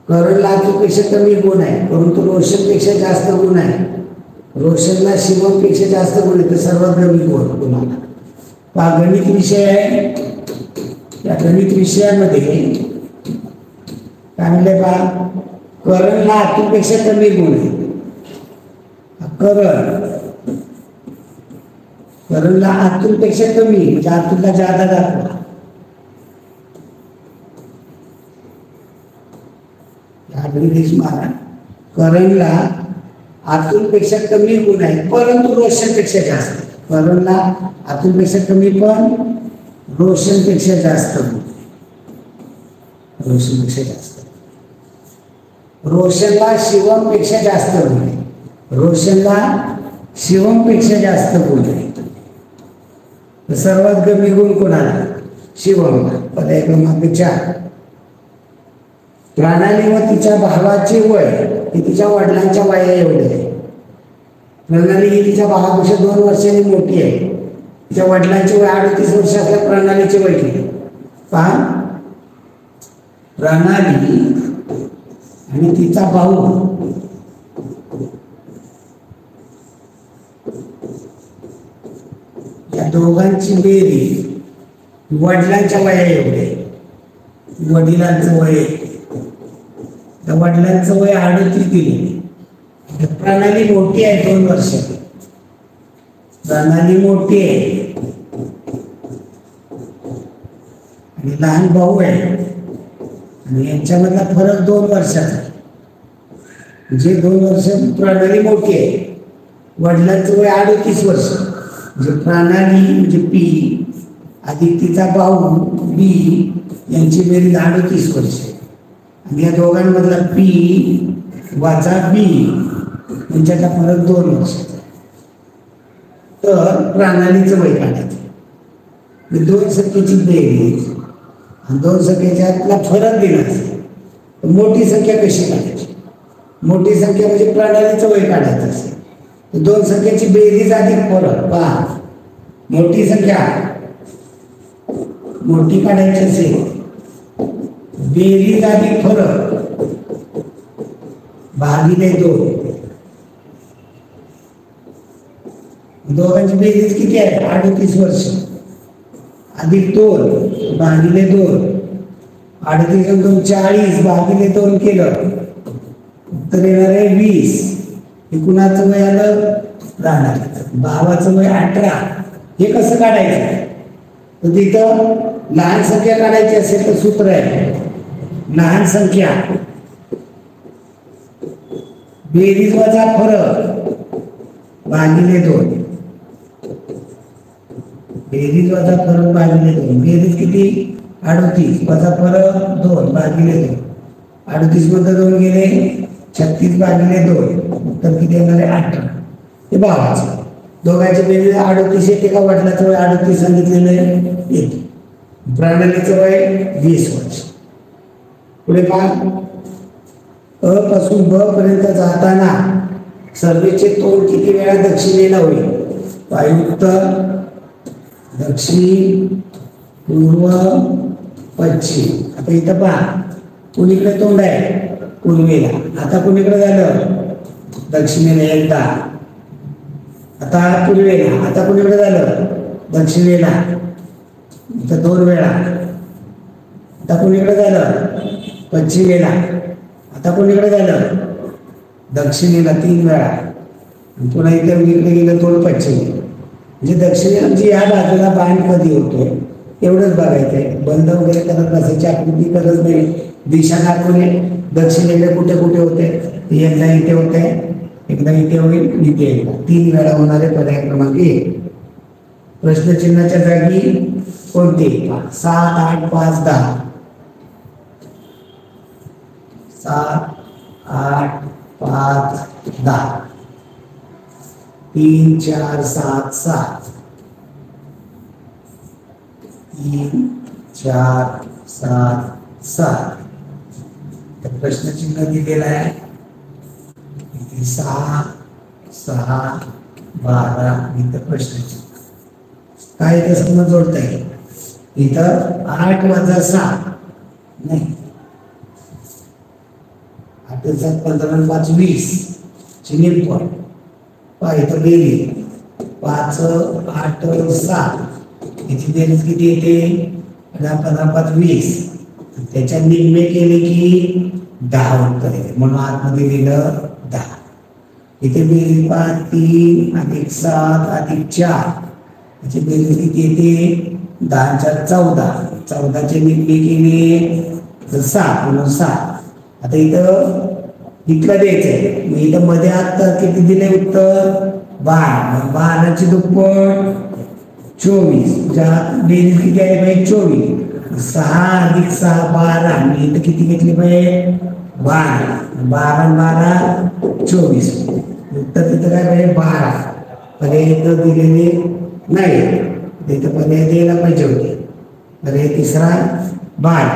करणला अचूकपेक्षा कमी गुण आहे, परंतु रोशनपेक्षा जास्त गुण आहे. रोशनला शिवमपेक्षा जास्त गुण आहे, तर सर्वात कमी गुण गुणाला. हा गणित विषय आहे. या गणित विषयामध्ये काय म्हणले पहा, करणला अतुलपेक्षा कमी गुण आहे. करणला अतुलपेक्षा कमी म्हणजे अतुलला जादा दाखवा. करणला अतुलपेक्षा कमी गुण आहे, परंतु रोशनपेक्षा जास्त. करणला अतुलपेक्षा कमी पण रोशनपेक्षा जास्त गुण. रोशनपेक्षा जास्त. रोशनला शिवमपेक्षा जास्त गुण आहे. रोशनला शिवमपेक्षा जास्त गुण आहे. तर सर्वात कमी गुण कोणाला? शिवमला. पर्याय क्रमांक 4. प्रणाली व तिच्या भावाचे वय हे तिच्या वडिलांच्या वया एवढे आहे. प्रणाली ही तिच्या भावापेक्षा 2 वर्षांनी मोठी आहे. तिच्या वडिलांचे वय 38 वर्ष असल्या प्रणालीचे वय किती? पहा, प्रणाली आणि तिचा भाऊ या दोघांची बेरीज वडिलांच्या वया एवढे. वडिलांचं वय, त्या वडिलांचं वय 38 दिले. प्रणाली मोठी आहे 2 वर्षाची. प्रणाली मोठी आहे आणि लहान भाऊ आहे आणि यांच्यामधला फरक 2 वर्षाचा. म्हणजे 2 वर्ष प्रणाली मोठी आहे, वडिलांचं वय 38 वर्ष. म्हणजे प्रणाली म्हणजे पी अधिक तिचा भाऊ बी यांची बेरीज 38 वर्ष. आणि या दोघांमधला पी वाचा बी यांच्यातला फरक 2 वर्षाचा. तर प्रणालीचं वय काढायचं. 2 संख्येची बेरीज आणि 2 संख्येच्यातला फरक दिला असेल, मोठी संख्या कशी काढायची? मोठी संख्या म्हणजे प्रणालीचं वय काढायचं असेल तर 2 संख्येची बेरीज अधिक फरक. पहा, मोठी संख्या मोठी काढायची असेल, बेरीज अधिक फरक भागिले 2. दोघांची बेरीज किती आहे? 38 वर्ष अधिक 2 भागिले 2. 38 आणि 2 40 भागिले 2 केलं तर येणार आहे 20. हे कुणाचं वय आलं? प्रणालीचं. भावाचं वय 18. हे कसं काढायचं? तर तिथं लहान संख्या काढायची असेल तर सूत्र आहे, लहान संख्या बेरीज वजा फरक भागिले 2. बेरीज वजा फरक भागिले 2. बेरीज किती? 38 वजा फरक 2 भागिले 2. 38 मध्ये 2 गेले 36 भागिले 2 तर किती येणार आहे? 18. हे भावाचं. दोघांची बेरीज 38 येते का? वडिलाचं वय 38 सांगितलेलं आहे येते. प्रणालीचं वय 20 वर्ष. पुढे पहा, अ पासून ब पर्यंत जाताना सर्वेचे तोंड किती वेळा दक्षिणेला होईल? वायुक्त, दक्षिण, पूर्व, पश्चिम. आता इथं पहा, कुणीकडे तोंड आहे? पूर्वेला. आता कुणीकडे झालं? दक्षिणेला एकदा. आता पूर्वेला. आता कुणीकडे झालं? दक्षिणेला. इथं 2 वेळा. आता कुणीकडे झालं? पश्चिमेला. आता कुणीकडे झालं? दक्षिणेला 3 वेळा. पुन्हा इथे इकडे गेलं तोंड पश्चिमेला. म्हणजे दक्षिणेला म्हणजे या बाजूला बाण कधी होतो एवढंच बघायचं आहे. बंद वगैरे करत बसायची आकृती गरज नाही. दिशा दाखवणे दक्षिणेला कुठे कुठे होते? एकदा इथे होते, एकदा इथे होईल, इथे एकदा. 3 वेळा होणारे पर्याय क्रमांक 1. प्रश्नचिन्हाच्या जागी कोणते? 7, 8, 5, 10. 7, 8, 5, 10. 3, 4, 7, 7. 3, 4, 7, 7. प्रश्नचिन्ह दिलेला आहे 6, 6, 12 इथं प्रश्नाची काय इथं समज जोडता येईल. इथं 8 वजा 6 नाही 8 7 15 5 20 चिन्ह पॉईंट पहा इथं बेरीज 5 8 7 याची बेरीज किती येते 15 5 20 त्याच्या निम्मे केले की 10 उत्तर येते म्हणून आतमध्ये लिहिलं 10. इथे बेरीज 5 3 अधिक 7 अधिक 4 याची बेरीज किती येते 10 4 14 14चे निम्मे केले तर 7 म्हणून 7. आता इथं इथलं द्यायचंय मग इथं मध्ये आता किती दिले उत्तर 12 12ची दुप्पट 24 ज्यात बेरीज किती आली पाहिजे 24 6 अधिक 6 12 मी इथं किती घेतली पाहिजे 12 12 12 24 उत्तर तिथं काय पाहिजे 12. पर्याय इथं दिलेले नाही तिथं पर्याय द्यायला पाहिजे होते. पर्याय तिसरा 12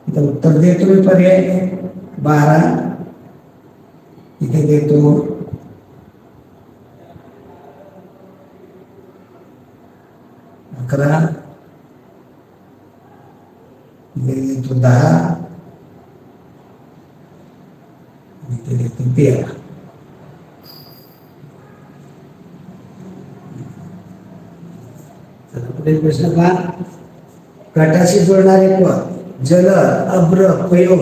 इथं उत्तर देतो मी पर्याय 12 इथे देतो 11 इथे देतो 10 इथे देतो 13. पुढील प्रश्न पहा गटाशी जोडणारे पद जल अभ्र पयोर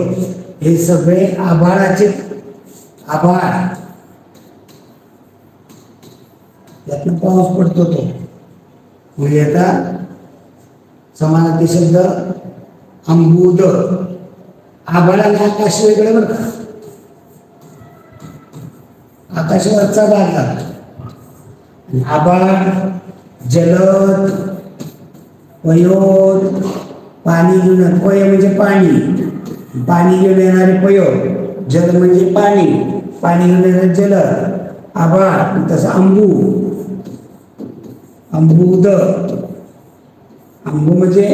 हे सगळे आभाळाचे आभाळ यातून पाऊस पडतो तो म्हणजे आता समानार्थी शब्द अंबुद आभाळ आणि आकाश वेगळे बरं का. आकाशावरचा भाग झाला आभाळ जलद पयोद पाणी घेऊन पय म्हणजे पाणी पाणी घेऊन येणारे पयोद जल म्हणजे पाणी पाणी घेऊन येणारे जलद आभाळ तसं अंबुद अंबू म्हणजे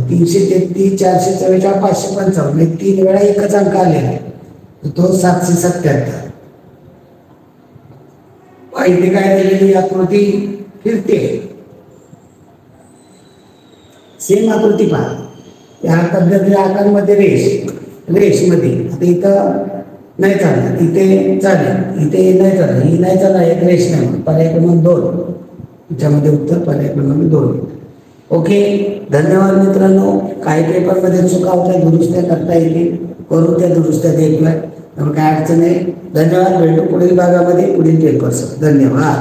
तीनशे 33 444 555 3 वेळा एकच अंक आलेला आहे तो 777. इथे काय दिलेली आकृती फिरते सेम आकृती पहा या पद्धतीच्या आकारामध्ये रेषमध्ये आता इथं नाही चालणार इथे चालेल इथे नाही चालणार ही नाही चालणार एक रेष नाही पर्याय क्रमांक 2 त्याच्यामध्ये उत्तर पर्याय क्रमांक 2. ओके धन्यवाद मित्रांनो. काही पेपरमध्ये चुका होत्या दुरुस्त्या करता येतील करून त्या दुरुस्त्या देखील त्यामुळे काय अडचण आहे. धन्यवाद. भेटू पुढील भागामध्ये पुढील पेपर्स. धन्यवाद.